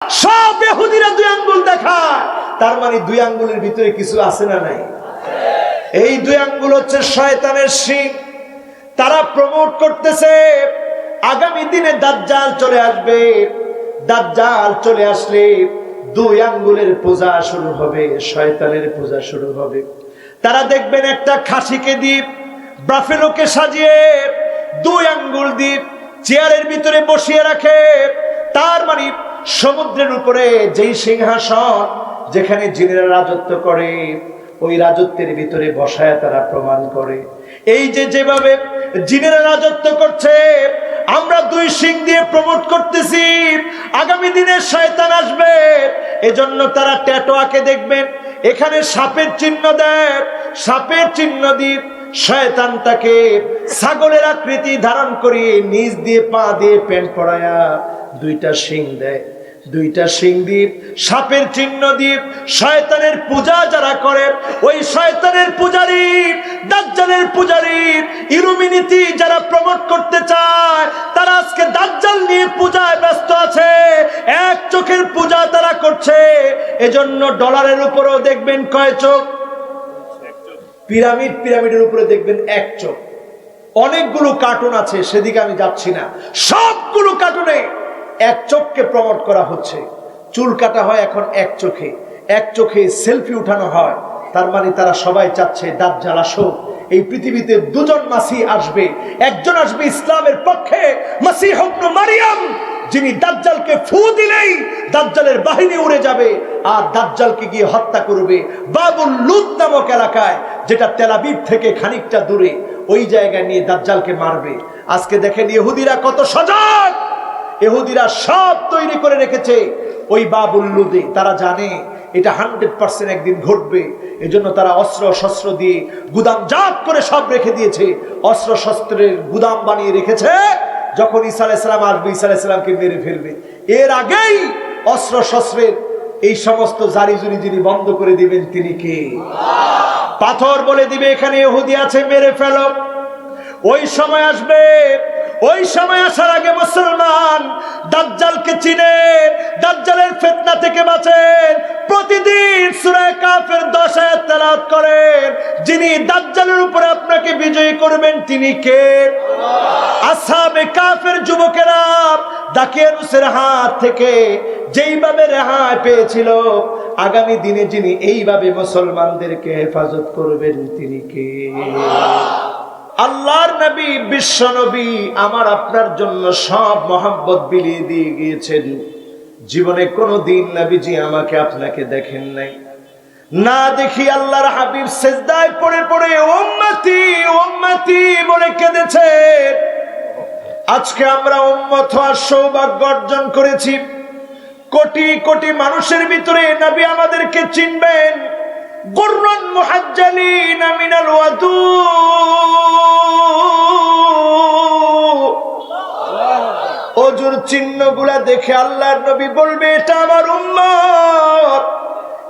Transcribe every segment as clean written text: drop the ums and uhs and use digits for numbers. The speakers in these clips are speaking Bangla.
সব ইহুদিরা দুই আঙ্গুল দেখায়, তার মানে দুই আঙ্গুলের ভিতরে কিছু আছে না নাই? এই দুই আঙ্গুল হচ্ছে শয়তানের শিং। তারা প্রমোট করতেছে আগামী দিনে দাজ্জাল চলে আসবে, দাজ্জাল চলে আসলে দুই আঙ্গুলের পূজা শুরু হবে, শয়তানের পূজা শুরু হবে। তারা দেখবেন একটা খাসিকে দিয়ে বাফেলোকে সাজিয়ে দুই আঙ্গুল দিয়ে চেয়ারের ভিতরে বসিয়ে রাখে। তার মানে সমুদ্রের উপরে যেই সিংহাসন যেখানে জিনেরা রাজত্ব করে, ওই রাজত্বের ভিতরে বসায় তারা প্রমাণ করে এই যে যেভাবে জিনেরা রাজত্ব করছে, আমরা দুই সিং দিয়ে প্রমোট করতেছি আগামী দিনে শয়তান আসবে। এজন্য তারা ট্যাটুয়াকে দেখবেন এখানে সাপের চিহ্ন দেয়, সাপের চিহ্ন দিয়ে শয়তানটাকে ছাগলের আকৃতি ধারণ করিয়ে নিচ দিয়ে পা দিয়ে প্যান্ট পরায়া দুইটা শিং দেয়, দুইটা শিং দিয়ে সাপের চিহ্ন দিয়ে শয়তানের পূজা যারা করে, ওই শয়তানের পূজারী দাজ্জালের পূজারী ইলুমিনাতি যারা প্রমোট করতে চায়, তারা আজকে দাজ্জাল নিয়ে পূজায় ব্যস্ত আছে। এক চোখের পূজা তারা করছে। এজন্য ডলারের উপরেও দেখবেন কয় চোখ? পিরামিড, পিরামিডের উপরে দেখবেন এক চোখ। অনেকগুলো কার্টুন আছে, সেদিকে আমি যাচ্ছি না। সবগুলো কার্টুনে এক চোখকে প্রমোট করা হচ্ছে। চুল কাটা হয় এখন এক চোখে, এক চোখে সেলফি উঠানো হয়। তার মানে তারা সবাই চাচ্ছে দাজ্জাল আসুক। এই পৃথিবীতে দুজন মাসিহ আসবে, একজন আসবে ইসলামের পক্ষে, মাসিহ ইবনে মারিয়াম, যিনি দাজ্জালকে ফু দিলেই দাজ্জালের বাহিনী উড়ে যাবে আর দাজ্জালকে গিয়ে হত্যা করবে বাবুল লুদ নামক এলাকায়, যেটা তেল আবিব থেকে খানিকটা দূরে। ওই জায়গায় নিয়ে দাজ্জালকে মারবে। আজকে দেখেন ইহুদিরা কত সজাগ, ইহুদিরা সব তৈরি করে রেখেছে ওই বাবুল লুদে। তারা জানে এটা 100% একদিন ঘটবে। এজন্য তারা অস্ত্র শস্ত্র দিয়ে গুদামজাত করে সব রেখে দিয়েছে, অস্ত্র শস্ত্রের গুদাম বানিয়ে রেখেছে। যখন ঈসা আলাইহিস সালাম আসবে, ঈসা আলাইহিস সালামকে মেরে ফেলবে। এর আগেই অস্ত্র শস্ত্রের এই সমস্ত জারি জুরি যিনি বন্ধ করে দিবেন তিনি কে? পাথর বলে দিবে এখানে ইহুদি আছে, মেরে ফেলো। ওই সময় আসবে, ওই সময় আসার আগে মুসলমান দাজ্জালকে চিনে, দাজ্জালের ফিতনা থেকে বাঁচেন। প্রতিদিন সূরা কাফের 10 আয়াত তেলাওয়াত করেন। যিনি দাজ্জালের উপরে আপনাকে বিজয়ী করবেন তিনি কে? আসহাবে কাফের যুবকেরা দাকিয়ানুসের হাত থেকে যেইভাবে রেহাই পেয়েছিল, আগামী দিনে যিনি এইভাবে মুসলমানদেরকে হেফাজত করবেন তিনি কে? আল্লাহর নবী, বিশ্ব নবী আমার আপনার জন্য সব মহব্বত বিলিয়ে দিয়ে গিয়েছেন। জীবনে কোনোদিন নবীজি আমাকে আপনাকে দেখেন নাই। না দেখি আল্লাহর হাবিব সিজদায় পড়ে পড়ে উম্মতি উম্মতি বলে কেঁদেছেন। আজকে আমরা উম্মত হওয়ার সৌভাগ্য অর্জন করেছি। কোটি কোটি মানুষের ভিতরে নবী আমাদেরকে চিনবেন। গুররান মুহাজ্জালিন মিনাল ওয়াদু, ওজুর চিহ্নগুলা দেখে আল্লাহর নবী বলবে এটা আমার উম্মত,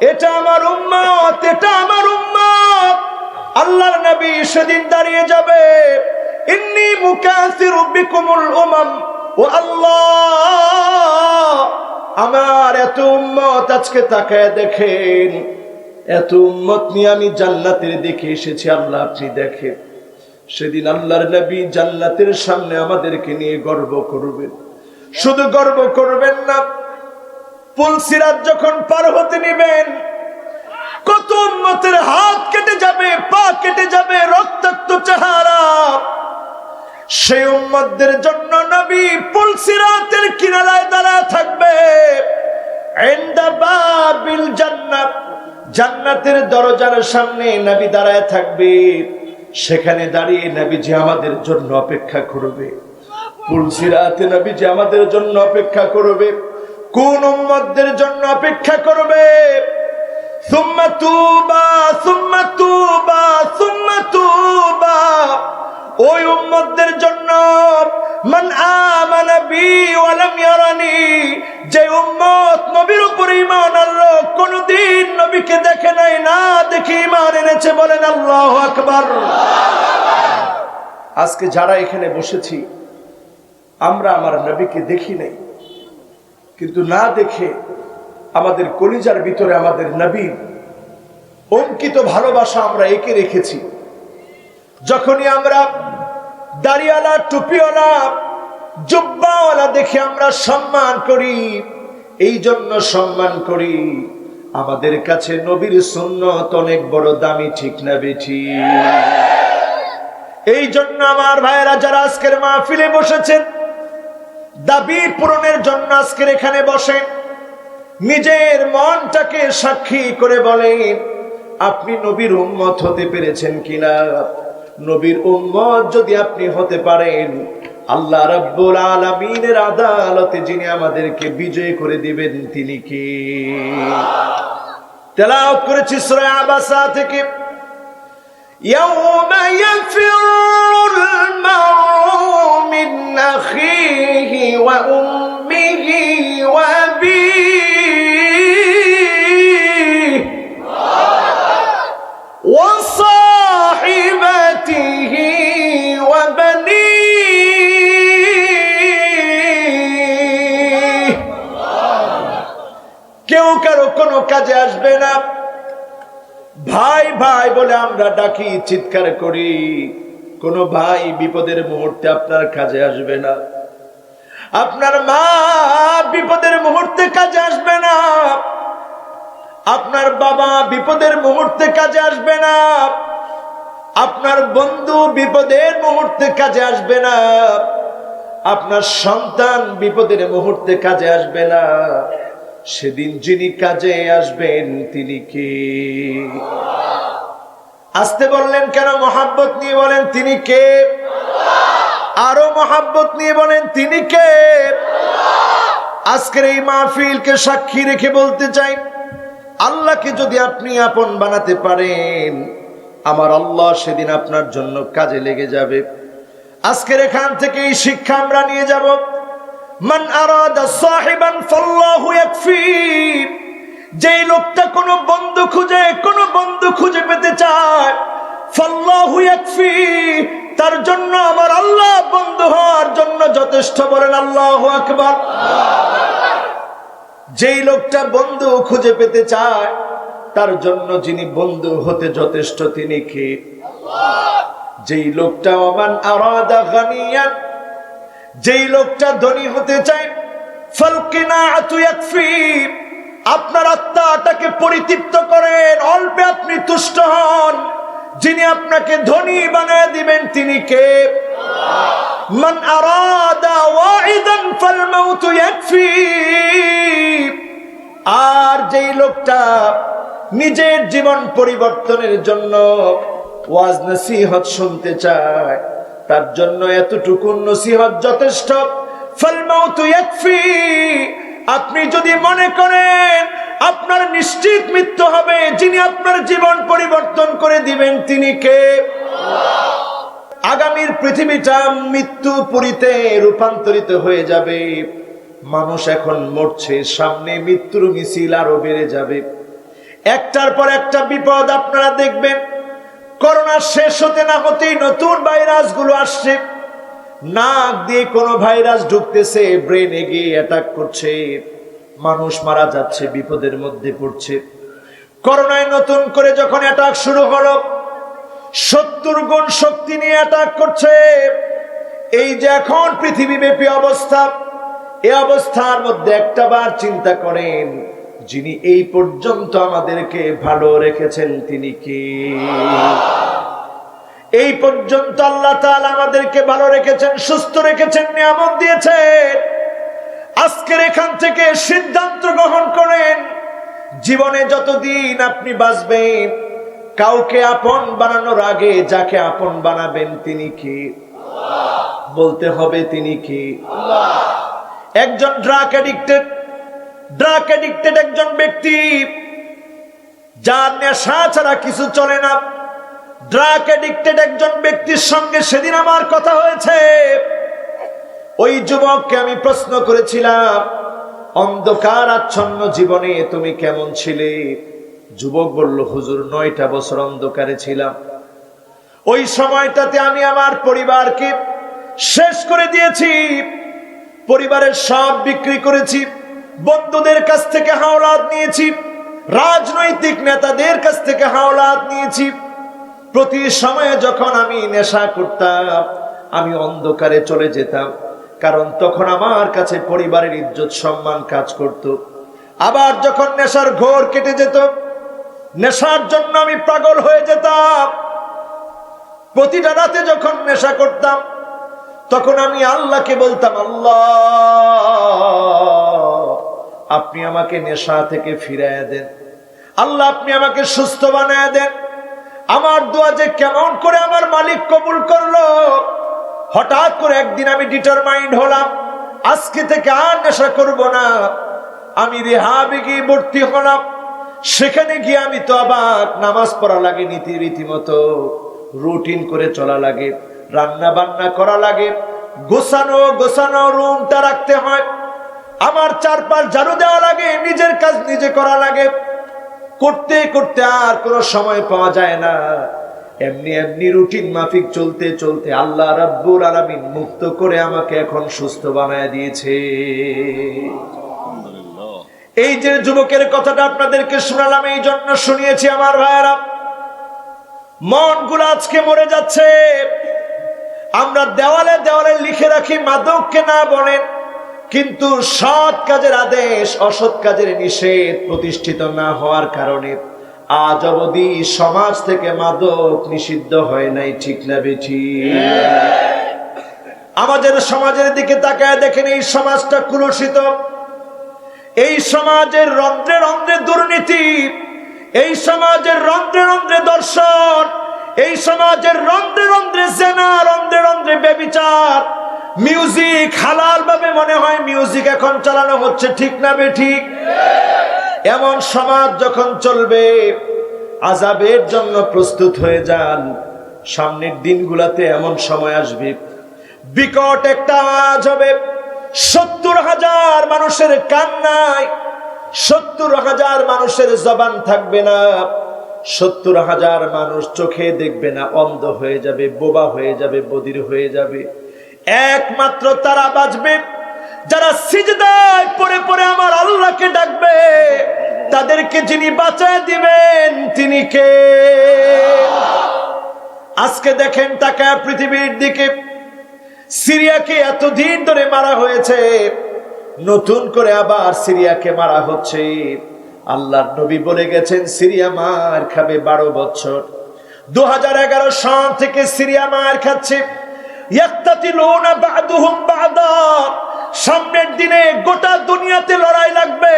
এটা আমার উম্মত, এটা আমার উম্মত। আল্লাহর নবী সেদিন দাঁড়িয়ে যাবে, ইন্নী মুকাসিরু বিকুমুল উমাম, ও আল্লাহ আমার এত উম্মত আজকে তাকায় দেখেন, এত উম্মত নিয়ে আমি জান্নাতের দিকে এসেছি। আল্লাহ আপনি দেখেন। সেদিন আল্লাহর নবী জান্নাতের সামনে আমাদেরকে নিয়ে গর্ব করবেন। শুধু গর্ব করবেন না, পুলসিরাত যখন পার হতে নেবেন, কত উম্মতের হাত কেটে যাবে, পা কেটে যাবে, রক্তাক্ত চেহারা। সেই উম্মতদের জন্য নবী পুলসিরাতের কিনারায় দাঁড়ায় থাকবে। ইনদা বাবিল জান্নাত, জান্নাতের দরজার সামনে নবী দাঁড়ায় থাকবে। সেখানে দাঁড়িয়ে নবীজি আমাদের জন্য অপেক্ষা করবে। পুলসিরাতে নবীজি আমাদের জন্য অপেক্ষা করবে। কোন উম্মতদের জন্য অপেক্ষা করবে? সুম্মা তুবা সুম্মা তুবা সুম্মা তুবা, ওই উম্মতদের জন্য মান আমানা বি ওয়া লাম ইয়ারানি, যে উম্মত নবীর উপর ঈমান আনলো, কোনদিন নবীকে দেখে নাই, না দেখে ঈমান এনেছে। বলেন আল্লাহু আকবার। আজকে যারা এখানে বসেছি আমরা আমার নবীকে দেখি নাই, কিন্তু না দেখে আমাদের কলিজার ভিতরে আমাদের নবীর অঙ্কিত ভালোবাসা আমরা এঁকে রেখেছি। যখনই আমরা দাড়িওয়ালা, টুপিওয়ালা, জুব্বাওয়ালা দেখে আমরা সম্মান করি, এই জন্য সম্মান করি আমাদের কাছে নবীর সুন্নত অনেক বড় দামি, ঠিক না বেঠি? এই জন্য আমার ভাইয়েরা যারা আজকের মাহফিলে বসেছেন, দাবি পূরণের জন্য আজকের এখানে বসেন, নিজের মনটাকে সাক্ষী করে বলেন আপনি নবীর উম্মত হতে পেরেছেন কিনা। নবীর উম্মত যদি আপনি হতে পারেন, আল্লাহ রাব্বুল আলামিনের আদালতে যিনি আমাদেরকে বিজয় করে দিবেন তিনি কে? তেলাওয়াত করেছি সূরা আবাসা থেকে, ইয়াউমা ইয়াফিরুল মারউ মিন আখিহি ওয়া উম্মিহি ওয়া আবিহি ওয়া সাহিবাতিহি ওয়া বানিহি। কেউ কারো কোনো কাজে আসবে না। ভাই ভাই বলে আমরা ডাকি, চিৎকার করি, কোন ভাই বিপদের মুহূর্তে আপনার কাজে আসবে না। আপনার মা বিপদের মুহূর্তে কাজে আসবে না। আপনার বাবা বিপদের মুহূর্তে কাজে আসবে না। আপনার বন্ধু বিপদের মুহূর্তে কাজে আসবে না। আপনার সন্তান বিপদের মুহূর্তে কাজে আসবে না। সেদিন যিনি কাজে আসবেন তিনি কে? আসতে বললেন কেন? মহাব্বত নিয়ে বলেন তিনি কে? আরো মহাব্বত নিয়ে বলেন তিনি কে? আজকের এই মাহফিলকে সাক্ষী রেখে বলতে চাই, আল্লাহকে যদি আপনি আপন বানাতে পারেন, আমার আল্লাহ সেদিন আপনার জন্য কাজে লেগে যাবে। আজকের এখান থেকে এই শিক্ষা আমরা নিয়ে যাব, মান আরাদা সাহিবান ফাল্লাহু ইয়াকফি। যেই লোকটা কোনো বন্ধু খুঁজে পেতে চায়, ফাল্লাহু ইয়াকফি, তার জন্য আমার আল্লাহ বন্ধু হওয়ার জন্য যথেষ্ট। বলেন আল্লাহু আকবার। যেই লোকটা বন্ধু খুঁজে পেতে চায়, তার জন্য যিনি বন্ধু হতে যথেষ্ট তিনি কে? যেই লোকটা ওমান আরাদা গানিয়ান, যেই লোকটা ধনী হতে চায়, ফালকিনাআতু ইয়াকফি, আপনার আত্মাটাকে পরিতৃপ্ত করেন, অল্পে আপনি তুষ্ট হন, যিনি আপনাকে ধনী বানায় দিবেন তিনি কে? মান আরাদা ওয়াইদান ফালমাউতু ইয়াকফি। আর যেই লোকটা নিজের জীবন পরিবর্তনের জন্য ওয়াজ নসিহত শুনতে চায়, তার জন্য এতটুকু নসিহত যথেষ্ট। ফালমাউতু ইয়াকফি। আপনি যদি মনে করেন আপনার নিশ্চিত মৃত্যু হবে, যিনি আপনার জীবন পরিবর্তন করে দিবেন তিনি কে? আগামীর পৃথিবীটা মৃত্যুপুরীতে রূপান্তরিত হয়ে যাবে। মানুষ এখন মরছে, সামনে মৃত্যুর মিছিল আরো বেড়ে যাবে। একটার পর একটা বিপদ আপনারা দেখবেন। করোনা শেষ হতে না হতেই নতুন ভাইরাস গুলো আসছে। নাক দিয়ে কোনো ভাইরাস ঢুকতেছে, ব্রেনে গিয়ে অ্যাটাক করছে, মানুষ মারা যাচ্ছে, বিপদের মধ্যে পড়ছে। করোনায় নতুন করে যখন অ্যাটাক শুরু হলো, 70 গুণ শক্তি নিয়ে অ্যাটাক করছে। এই যে এখন পৃথিবীব্যাপী অবস্থা, এই অবস্থার মধ্যে একটা বার চিন্তা করেন, যিনি এই পর্যন্ত আমাদেরকে ভালো রেখেছেন তিনি কে? এই পর্যন্ত আল্লাহ তাআলা আমাদেরকে ভালো রেখেছেন, সুস্থ রেখেছেন, নিয়ামত দিয়েছেন। আজকের এখান থেকে সিদ্ধান্ত গ্রহণ করেন, জীবনে যতদিন আপনি বাঁচবেন, কাউকে আপন বানানোর আগে যাকে আপন বানাবেন তিনি কে? বলতে হবে তিনি কে? একজন ড্রাগ অ্যাডিক্টেড একজন ব্যক্তি, যার নেশা ছাড়া কিছু চলে না। ড্রাগ অ্যাডিক্টেড একজন ব্যক্তির সঙ্গে সেদিন আমার কথা হয়েছে। ওই যুবককে আমি প্রশ্ন করেছিলাম, অন্ধকার আচ্ছন্ন জীবনে তুমি কেমন ছিলে? যুবক বলল, হুজুর 9টা বছর অন্ধকারে ছিলাম। ওই সময়টাতে আমি আমার পরিবারকে শেষ করে দিয়েছি, পরিবারের সব বিক্রি করেছি, বন্ধুদের কাছ থেকে হাওলাত নিয়েছি, রাজনৈতিক নেতাদের কাছ থেকে হাওলাত নিয়েছি। প্রতি সময়ে যখন আমি নেশা করতাম আমি অন্ধকারে চলে যেতাম, কারণ তখন আমার কাছে পরিবারের ইজ্জত সম্মান কাজ করত। আবার যখন নেশার ঘোর কেটে যেত, নেশার জন্য আমি পাগল হয়ে যেতাম। প্রতিটা রাতে যখন নেশা করতাম তখন আমি আল্লাহকে বলতাম, আল্লাহ আপনি আমাকে নেশা থেকে ফিরাইয়া দেন, আল্লাহ আপনি আমাকে সুস্থ বানায় দেন। আমার দোয়া যে কেমন করে আমার মালিক কবুল করলো। হঠাৎ করে একদিন আমি ডিটারমাইন্ড হলাম, আজকে থেকে আর নেশা করব না। আমি রিহাবে গিয়ে ভর্তি হলাম। সেখানে গিয়ে আমি তো আবার নামাজ পড়া লাগে, রীতিমতো রুটিন করে চলা লাগে, রান্না বান্না করা লাগে, গোছানো রুমটা রাখতে হয়, আমার চারপাশ ঝাড়ু দেওয়া লাগে, নিজের কাজ নিজে করা লাগে। করতে করতে আর কোনো সময় পাওয়া যায় না। এমনি রুটিন মাফিক চলতে চলতে আল্লাহ রাব্বুল আলামিন মুক্ত করে আমাকে এখন সুস্থ বানায় দিয়েছে। এই যে যুবকের কথাটা আপনাদেরকে শোনালাম, এই জন্য শুনিয়েছি আমার ভাইয়েরা, মনগুলো আজকে মরে যাচ্ছে। আমরা দেওয়ালে দেওয়ালে লিখে রাখি মাদককে না বলেন, কিন্তু সৎ কাজের আদেশ অসৎ কাজের নিষেধ প্রতিষ্ঠিত না হওয়ার কারণে আজ অবধি সমাজ থেকে মাদক নিষিদ্ধ হয় নাই। ঠিক না বেঠিক? আমাদের সমাজের দিকে তাকায় দেখেন, এই সমাজটা কুলুষিত। এই সমাজের রন্ধ্রে রন্ধ্রে দুর্নীতি, এই সমাজের রন্ধ্রে রন্ধ্রে দর্শন, এই সমাজের রন্ধ্রে রন্ধ্রে জেনা, রন্ধ্রে রন্ধ্রে ব্যভিচার। মিউজিক হালাল ভাবে মনে হয় মিউজিক এখন চালানো হচ্ছে। ঠিক না বেঠিক? এমন সমাজ যখন চলবে, আযাবের জন্য প্রস্তুত হয়ে যান। সামনের দিনগুলোতে এমন সময় আসবে, বিকট একটা আওয়াজ হবে, ৭০,০০০ মানুষের কান্নায় ৭০,০০০ মানুষের জবান থাকবে না, ৭০,০০০ মানুষ চোখে দেখবে না, অন্ধ হয়ে যাবে, বোবা হয়ে যাবে, বধির হয়ে যাবে। একমাত্র তারা বাঁচবে যারা সিজদায় পড়ে পড়ে আমার আল্লাহকে ডাকবে। তাদেরকে যিনি বাঁচায় দিবেন তিনি কে? আজকে দেখেন তাকায় পৃথিবীর দিকে, সিরিয়াকে এতদিন ধরে মারা হয়েছে, নতুন করে আবার সিরিয়াকে মারা হচ্ছে। আল্লাহর নবী বলে গেছেন সিরিয়া মার খাবে 12 বছর। 2011 সাল থেকে সিরিয়া মার খাচ্ছে। ইয়াক্তাতিলুনা বা'দুহুম বা'দা, সামনের দিনে গোটা দুনিয়াতে লড়াই লাগবে।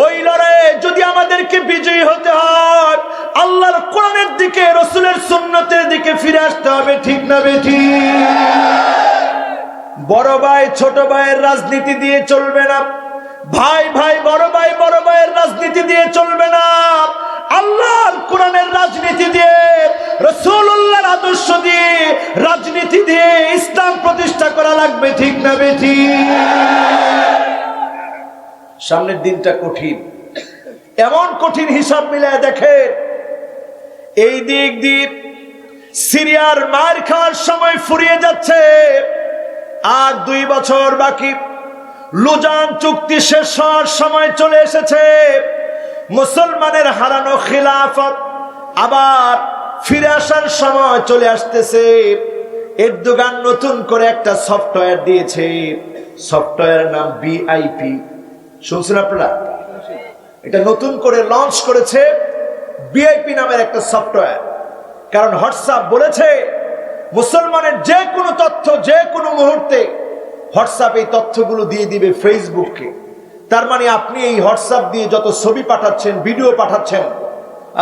ওই লড়াইয়ে যদি আমাদেরকে বিজয়ী হতে হয়, আল্লাহর কোরআনের দিকে, রাসূলের সুন্নতের দিকে ফিরে আসতে হবে। ঠিক না বেঠিক? বড় ভাই ছোট ভাইয়ের রাজনীতি দিয়ে চলবে না, ভাই বড় ভাইয়ের রাজনীতি দিয়ে চলবে না। আল্লাহর কোরআনের রাজনীতি দিয়ে, রাসূলুল্লাহর আদর্শ দিয়ে, রাজনীতি দিয়ে ইসলাম প্রতিষ্ঠা করা লাগবে। ঠিক না বেঠিক? সামনের দিনটা কঠিন, এমন কঠিন হিসাব মিলায় দেখে। এই দিক দিয়ে সিরিয়ার মার খাওয়ার সময় ফুরিয়ে যাচ্ছে, আর 2 বছর বাকি। লুজান চুক্তি শেষ হওয়ার সময় চলে এসেছে। মুসলমানের হারানো খিলাফত আবার ফিরে আসার সময় চলে আসতেছে। এরদোগান নতুন করে একটা সফটওয়্যার দিয়েছে, সফটওয়্যারের নাম BIP। শুনছেন আপনারা? এটা নতুন করে লঞ্চ করেছে BIP নামের একটা সফটওয়্যার। কারণ হোয়াটসঅ্যাপ বলেছে মুসলমানের যে কোনো তথ্য যে কোনো মুহূর্তে হোয়াটসঅ্যাপ এই তথ্যগুলো দিয়ে দিবে ফেসবুককে। তার মানে আপনি এই হোয়াটসঅ্যাপ দিয়ে যত ছবি পাঠাচ্ছেন, ভিডিও পাঠাচ্ছেন,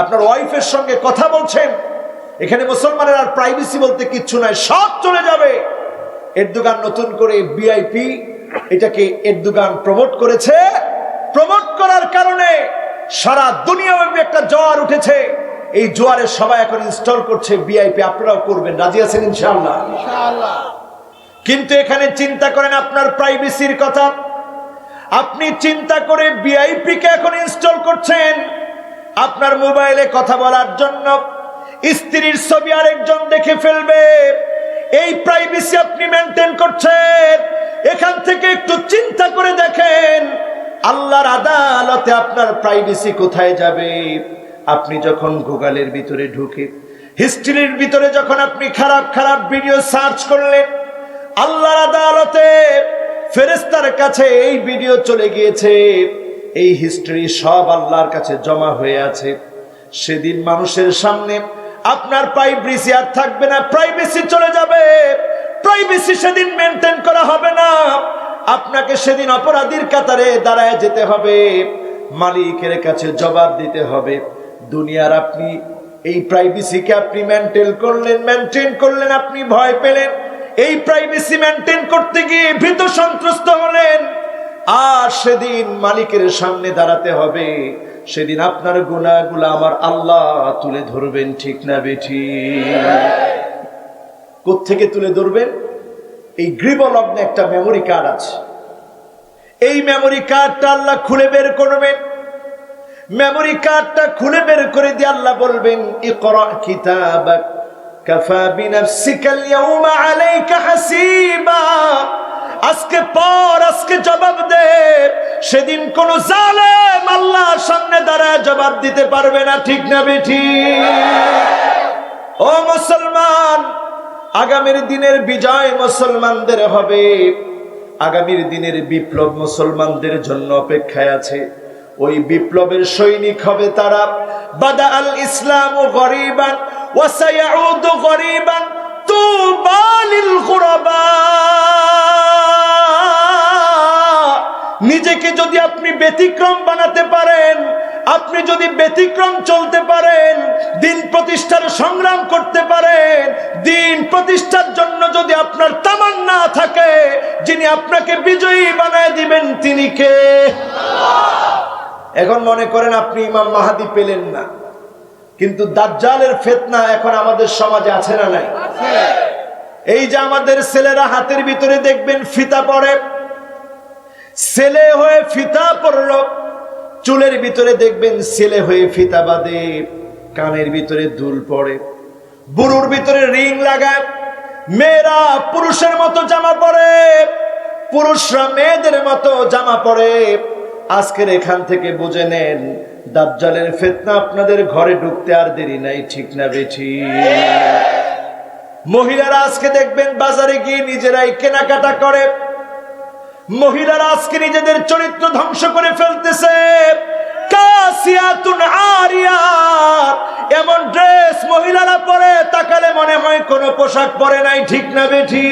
আপনার ওয়াইফের সঙ্গে কথা বলছেন, এখানে মুসলমানের আর প্রাইভেসি বলতে কিচ্ছু নাই, সব চলে যাবে। এরদোগান নতুন করে BIP এটাকে এরদোগান প্রমোট করেছে। প্রমোট করার কারণে সারা দুনিয়াব্যাপী একটা জোয়ার উঠেছে। এই জোয়ারে সবাই এখন ইনস্টল করছে BIP। আপনারাও করবেন, রাজি আছেন ইনশাআল্লাহ? ইনশাআল্লাহ। কিন্তু এখানে চিন্তা করেন আপনার প্রাইভেসির কথা। আপনি চিন্তা করে BIP কে এখন ইনস্টল করছেন আপনার মোবাইলে কথা বলার জন্য। স্ত্রীর ছবি আরেকজন দেখে ফেলবে, এই প্রাইভেসি আপনি মেনটেন করছেন। এখান থেকে একটু চিন্তা করে দেখেন আল্লাহর আদালতে আপনার প্রাইভেসি কোথায় যাবে? আপনি যখন গুগলের ভিতরে ঢুকে হিস্ট্রির ভিতরে যখন আপনি খারাপ খারাপ ভিডিও সার্চ করলেন, আল্লাহর আদালতে ফেরেশতার কাছে এই ভিডিও চলে গিয়েছে, এই হিস্ট্রি সব আল্লাহর কাছে জমা হয়ে আছে। সেদিন মানুষের সামনে আপনার প্রাইভেসি আর থাকবে না, প্রাইভেসি চলে যাবে। প্রাইভেসি সেদিন মেনটেন করা হবে না। আপনাকে সেদিন অপরাধীর কাতারে দাঁড়ায় যেতে হবে, মালিকের কাছে জবাব দিতে হবে। দুনিয়ার আপনি এই প্রাইভেসিকে আপনি মেনটেন করলেন, আপনি ভয় পেলেন, এই প্রাইভেসি মেনটেন করতে গিয়ে ভীত সন্ত্রস্ত হলেন। আর সেদিন মালিকের সামনে দাঁড়াতে হবে, সেদিন আপনার গুনাহগুলো আমার আল্লাহ তুলে ধরবেন, ঠিক না বেঠি? কোত্থেকে তুলে ধরবেন? এই গৃহলগ্নে একটা মেমোরি কার্ড আছে, এই মেমোরি কার্ডটা আল্লাহ খুলে বের করবেন। মেমোরি কার্ডটা খুলে বের করে দিয়ে আল্লাহ বলবেন, ইকরা কিতাবাক কাফা বিনাফসিকাল ইয়াউমা আলাইকা হাসিবা। আজকে পড়, আজকে জবাব দে। সেদিন কোন জালেম আল্লাহর সামনে দাঁড়ায় জবাব দিতে পারবে না, ঠিক না বেঠি? ও মুসলমান, আগামীর দিনের বিজয় মুসলমানদের হবে, আগামীর দিনের বিপ্লব মুসলমানদের জন্য অপেক্ষায় আছে। ওই বিপ্লবের সৈনিক হবে তারা। বাদা আল ইসলামু গরিবান ওয়া সায়াউদু গরিবান তুবা লিল গুরাবা। নিজেকে যদি আপনি ব্যতিক্রম বানাতে পারেন, আপনি যদি ব্যতিক্রম চলতে পারেন, দিন প্রতিষ্ঠার সংগ্রাম করতে পারেন, দিন প্রতিষ্ঠার জন্য যদি আপনার তামান্না থাকে, যিনি আপনাকে বিজয়ী বানায় দিবেন তিনি কে? এখন মনে করেন আপনি ইমাম মাহাদি পেলেন না, কিন্তু দাজ্জালের ফিতনা এখন আমাদের সমাজে আছে না নাই? এই যে আমাদের ছেলেরা হাতের ভিতরে দেখবেন ফিতা পরে, ছেলে হয়ে ফিতা পরলো, চুলের ভিতরে দেখবেন ছেলে হয়ে ফিতা বাঁধে, কানের ভিতরে দুল পড়ে, বুড়োর ভিতরে রিং লাগায়, মেয়েরা পুরুষের মতো জামা পরে, পুরুষরা মেয়েদের মতো জামা পরে। আজকের এখান থেকে বুঝে নেন, দাজ্জালের ফিতনা আপনাদের ঘরে ঢুকতে আর দেরি নাই, ঠিক না বেঠি? মহিলারা আজকে দেখবেন বাজারে গিয়ে নিজেরাই কেনাকাটা করে, মহিলারা আজকে নিজেদের চরিত্র ধ্বংস করে ফেলতেছে। কাসিয়াতুন আরিয়াত, এমন ড্রেস মহিলারা পরে তাকালে মনে হয় কোনো পোশাক পরে নাই, ঠিক না বেঠি?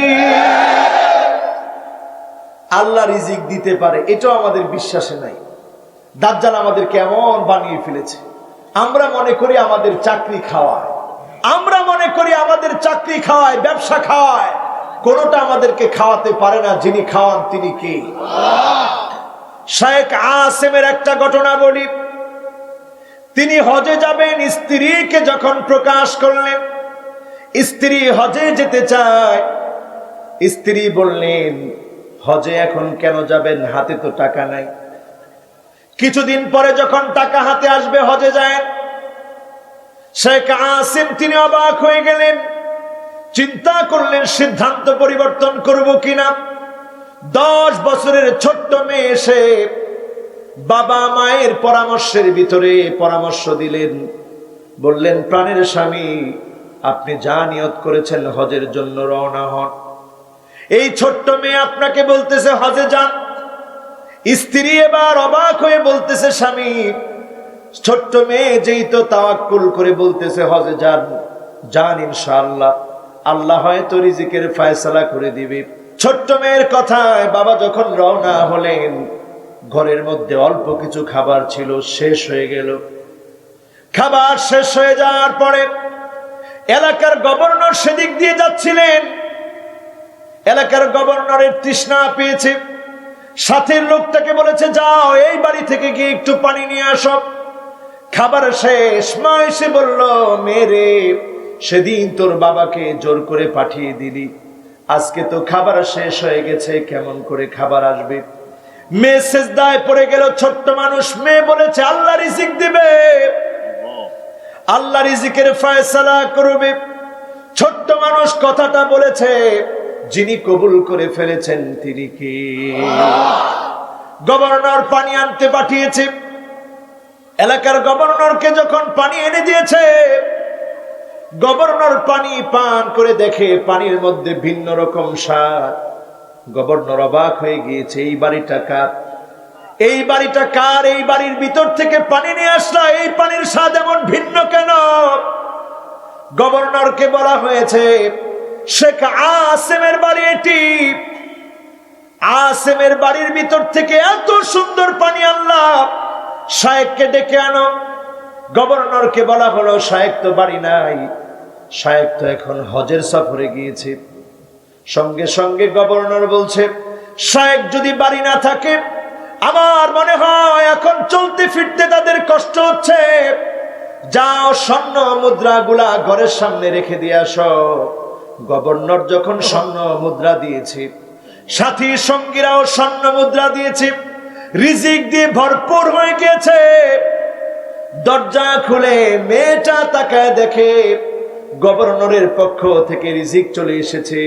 আল্লাহ রিজিক দিতে পারে, এটাও আমাদের বিশ্বাসে নাই। দাজ্জাল আমাদের কেমন বানিয়ে ফেলেছে। আমরা মনে করি আমাদের চাকরি খাওয়ায়, আমরা মনে করি আমাদের চাকরি খাওয়ায়, ব্যবসা খাওয়ায়। কোনটা আমাদেরকে খাওয়াতে পারে না, যিনি খাওয়ান তিনি কে? শেখ আসেমের একটা ঘটনা বলি। তিনি হজে যাবেন, স্ত্রীকে যখন প্রকাশ করলেন, স্ত্রী হজে যেতে চায়, স্ত্রী বললেন, হজে এখন কেন যাবেন, হাতে তো টাকা নাই। কিছুদিন পরে যখন টাকা হাতে আসবে হজে যায়। শেখ আসেম তিনি অবাক হয়ে গেলেন, চিন্তা করলেন সিদ্ধান্ত পরিবর্তন করব কিনা। 10 বছরের ছোট্ট মেয়ে এসে বাবা মায়ের পরামর্শের ভিতরে পরামর্শ দিলেন, বললেন, প্রাণের স্বামী, আপনি যা নিয়ত করেছেন হজের জন্য রওনা হন। এই ছোট্ট মেয়ে আপনাকে বলতেছে হজে যান। স্ত্রী এবার অবাক হয়ে বলতেছে, স্বামী, ছোট্ট মেয়ে যেই তো তাওয়াক্কুল করে বলতেছে হজে যান, যান ইনশাআল্লাহ, আল্লাহ হয়তো রিজিকের ফয়সালা করে দিবে। ছোট্ট মেয়ের কথায় বাবা যখন রওনা হলেন, ঘরের মধ্যে অল্প কিছু খাবার ছিল, শেষ হয়ে গেল। খাবার শেষ হয়ে যাওয়ার পরে এলাকার গভর্নর সেদিক দিয়ে যাচ্ছিলেন। এলাকার গভর্নরের তৃষ্ণা পেয়েছে, সাথের লোকটাকে বলেছে, যাও এই বাড়ি থেকে গিয়ে একটু পানি নিয়ে আসো। খাবার শেষ, মা এসে বলল, মেরে, সেদিন তোর বাবাকে জোর করে পাঠিয়ে দিলি, আজকে তো খাবার শেষ হয়ে গেছে, কেমন করে খাবার আসবে? মেয়ে সেজদায় পড়ে গেল। ছোট্ট মানুষ, মেয়ে বলেছে আল্লাহ রিজিক দিবে, আল্লাহ রিজিকের ফয়সালা করবে। ছোট্ট মানুষ কথাটা বলেছে, যিনি কবুল করে ফেলেছেন তিনি কি? গভর্নর পানি আনতে পাঠিয়েছে। এলাকার গভর্নরকে যখন পানি এনে দিয়েছে, গভর্নর পানি পান করে দেখে পানির মধ্যে ভিন্ন রকম স্বাদ। গভর্নর অবাক হয়ে গিয়েছে, এই বাড়িটা কার? এই বাড়িটা কার? এই বাড়ির ভিতর থেকে পানি নিয়ে আসলা, এই পানির স্বাদ এমন ভিন্ন কেন? গভর্নরকে বলা হয়েছে শেখ আসেমের বাড়ি এটি। আসেমের বাড়ির ভিতর থেকে এত সুন্দর পানি আনলাম, শায়েখকে ডেকে আনো। গভর্নরকে বলা হলো শায়েখ তো বাড়ি নাই, শায়েখ তো এখন হজের সফরে গিয়েছে। সঙ্গে সঙ্গে গভর্নর বলছে, শায়েখ যদি বাড়ি না থাকে, আমার মনে হয় এখন চলতে ফিরতে তাদের কষ্ট হচ্ছে। যাও স্বর্ণ মুদ্রাগুলা ঘরের সামনে রেখে দিয়ে আসো। গভর্নর যখন স্বর্ণ মুদ্রা দিয়েছে, সাথী সঙ্গীরাও স্বর্ণ মুদ্রা দিয়েছে, রিজিক দিয়ে ভরপুর হয়ে গিয়েছে। দরজা খুলে মেয়েটা তাকায় দেখে গভর্নরের পক্ষ থেকে রিজিক চলে এসেছে।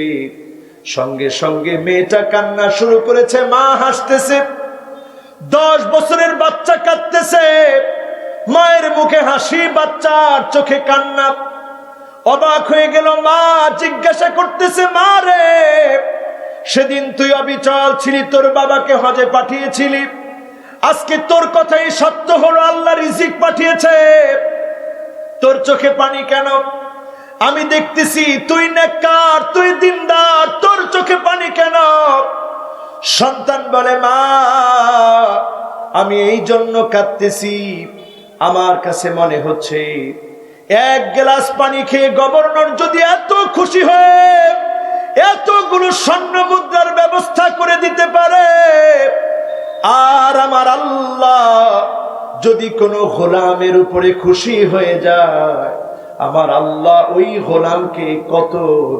সঙ্গে সঙ্গে মেয়েটা কান্না শুরু করেছে, মা হাসতেছে, 10 বছরের বাচ্চা কাঁদতেছে, মায়ের মুখে হাসি, বাচ্চার চোখে কান্না। অবাক হয়ে গেল মা, জিজ্ঞাসা করতেছে, মা রে, সেদিন তুই অবিচল ছিলি, তোর বাবাকে হজে পাঠিয়েছিলি, আজকে তোর কথাই সত্য হলো, আল্লাহ রিজিক পাঠিয়েছে, তোর চোখে পানি কেন? আমি দেখতেছি তুই নেককার, তুই দিনদার, তোর চোখে পানি কেন? সন্তান বলে, মা আমি এই জন্য কাঁদতেছি, আমার কাছে মনে হচ্ছে এক গ্লাস পানি খেয়ে গভর্নর যদি এত খুশি হয়ে এতগুলো স্বর্ণ মুদ্রার ব্যবস্থা করে দিতে পারে, আর আমার আল্লাহ যদি কোনো গোলামের উপরে খুশি হয়ে যায়, আমার আল্লাহ ওই গোলামকে কত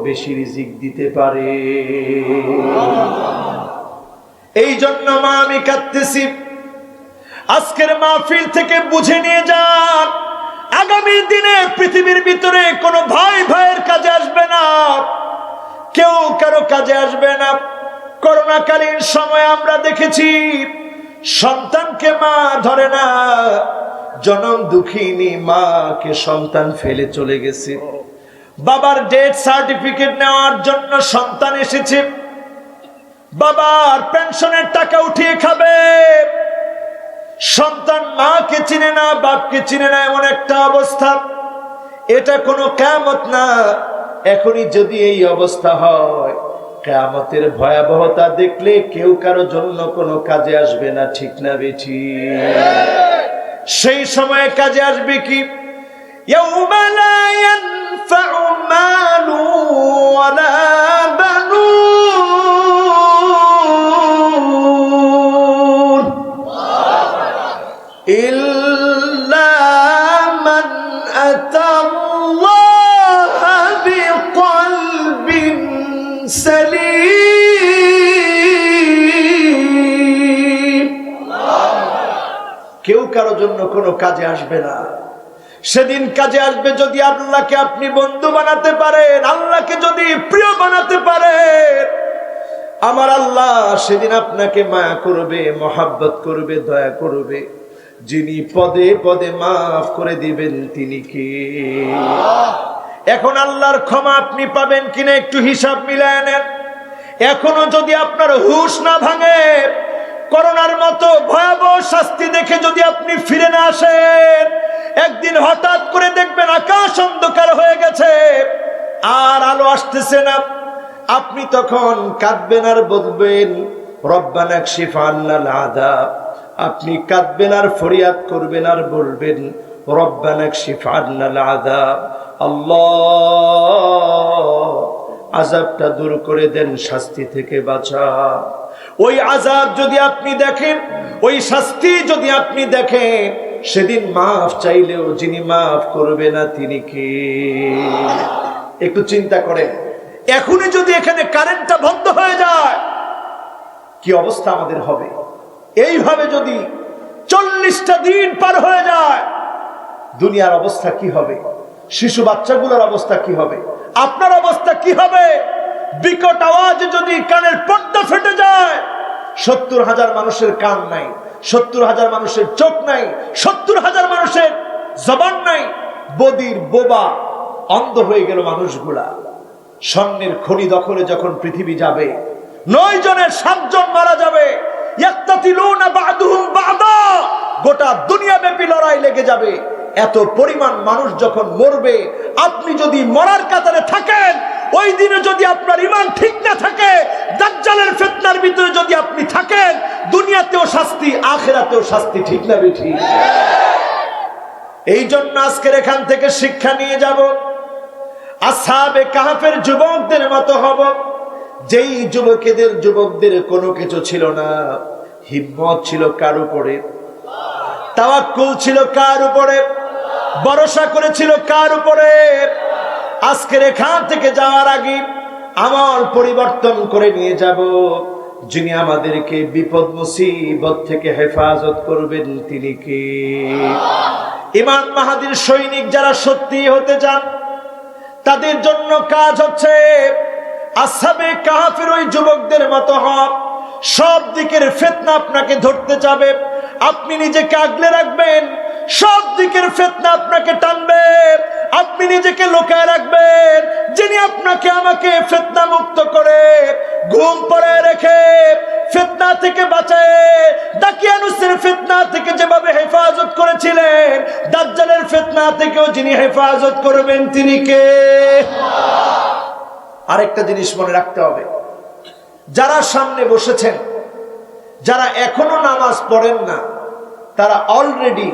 বেশি রিজিক দিতে পারে। এই জন্য মা আমি কাঁদতেছি। আজকের মাহফিল থেকে বুঝে নিয়ে যান, আগামী দিনে পৃথিবীর ভিতরে কোনো ভাই ভাইয়ের কাজে আসবে না, কেউ কারো কাজে আসবে না। করোনাকালীন সময় আমরা দেখেছি সন্তানকে মা ধরে না, জনম দুঃখিনী মাকে সন্তান ফেলে চলে গেছে। বাবার ডেথ সার্টিফিকেট নেওয়ার জন্য সন্তান এসেছে, বাবার পেনশনের টাকা উঠিয়ে খাবে, সন্তান মাকে চিনে না, বাপকে চিনে না, এমন একটা অবস্থা। এটা কোনো কিয়ামত না। এখনই যদি এই অবস্থা হয়, কিয়ামতের ভয়াবহতা দেখলে কেউ কারো জন্য কোনো কাজে আসবে না, ঠিক না বেঠি? সেই সময়ে কাজে আসবে কি? ইয়াউমা লা ইয়ানফাউ মালু ওয়ালা বানুন ইল্লা মান আতাল্লাহা বিকলবিন সালিম। কেউ কারো জন্য কোনো কাজে আসবে না। সেদিন কাজে আসবে যদি আল্লাহকে আপনি বন্ধু বানাতে পারেন, আল্লাহকে যদি প্রিয় বানাতে পারেন। আমার আল্লাহ সেদিন আপনাকে মায়া করবে, মহাব্বত করবে, দয়া করবে। যিনি পদে পদে মাফ করে দিবেন তিনি কে? এখন আল্লাহর ক্ষমা আপনি পাবেন কিনা একটু হিসাব মিলায় নেন। এখনো যদি আপনার হুঁশ না ভাঙে, করোনার মতো ভয়াবহ শাস্তি দেখে যদি আপনি ফিরে না আসেন, একদিন হঠাৎ করে দেখবেন আকাশ অন্ধকার হয়ে গেছে, আর আলো আসতেছে না। আপনি তখন কাঁদবেন আর বলবেন রব্বানা কশিফ আন্নাল আযাব। আপনি কাঁদবেন আর ফরিয়াদ করবেন আর বলবেন রব্বানা কশিফ আন্নাল আযাব। আল্লাহ আযাবটা দূর করে দেন, শাস্তি থেকে বাঁচা। ওই আযাব যদি আপনি দেখেন, ওই শাস্তি যদি আপনি দেখেন, সেদিন মাফ চাইলেও যিনি মাফ করবে না তিনি কে? একটু চিন্তা করেন, এখনই যদি এখানে কারেন্টটা বন্ধ হয়ে যায়, কি অবস্থা আমাদের হবে? এইভাবে যদি 40টা দিন পার হয়ে যায়, দুনিয়ার অবস্থা কি হবে? শিশু বাচ্চাগুলোর অবস্থা কি হবে? আপনার অবস্থা কি হবে? বিকট আওয়াজে যদি কানের পর্দা ফেটে যায়, 70,000 মানুষের কান নাই, 70,000 মানুষের চোখ নাই, 70,000 মানুষের জবান নাই, বদির বোবা অন্ধ হয়ে গেল মানুষগুলা। স্বর্ণের খনি দখলে যখন পৃথিবী যাবে, 9 জনের 7 জন মারা যাবে, ইয়াক্তাতিলুনা বা'দুহুম বা'দা, গোটা দুনিয়াব্যাপী লড়াই লেগে যাবে। এত পরিমাণ মানুষ যখন মরবে, আপনি যদি মরার কাতারে থাকেন, ওই দিনে যদি আপনার ঈমান ঠিক না থাকে, দাজ্জালের ফিতনার ভিতরে যদি আপনি থাকেন, দুনিয়াতেও শাস্তি, আখিরাতেও শাস্তি, ঠিক না বেঠিক? এই জন্য আজকের এখান থেকে শিক্ষা নিয়ে যাব, আসহাবে কাহফের যুবকদের মতো হব, যেই যুবকদের কোনো কিছু ছিল না, হিম্মত ছিল কার উপরে, তাওয়াক্কুল ছিল কার উপরে, ভরসা করেছিল কার উপরে। আজকের এখান থেকে যাওয়ার আগে আমল পরিবর্তন করে নিয়ে যাব, যিনি আমাদেরকে বিপদ মুসিবত থেকে হেফাজত করবেন তিনি কে? ইমাম মাহাদির সৈনিক যারা সত্যি হতে চান, তাদের জন্য কাজ হচ্ছে আসহাবে কাহফের ওই যুবকদের মতো হওয়া। সব দিকের ফিতনা আপনাকে ধরতে যাবে, আপনি নিজেকে আগলে রাখবেন। সব দিকের ফিতনা আপনাকে টানবে, আপনি নিজেকে লুকায় রাখবেন। যিনি আপনাকে আমাকে ফিতনা মুক্ত করে, ঘুম পড়ায় রেখে, ফিতনা থেকে বাঁচায়, দাকিয়ানুসের ফিতনা থেকে যেভাবে হেফাজত করেছিলেন, দাজ্জালের ফিতনা থেকেও যিনি হেফাজত করবেন তিনি কে? আরেকটা জিনিস মনে রাখতে হবে, যারা সামনে বসেছেন, যারা এখনো নামাজ পড়েন না, তারা অলরেডি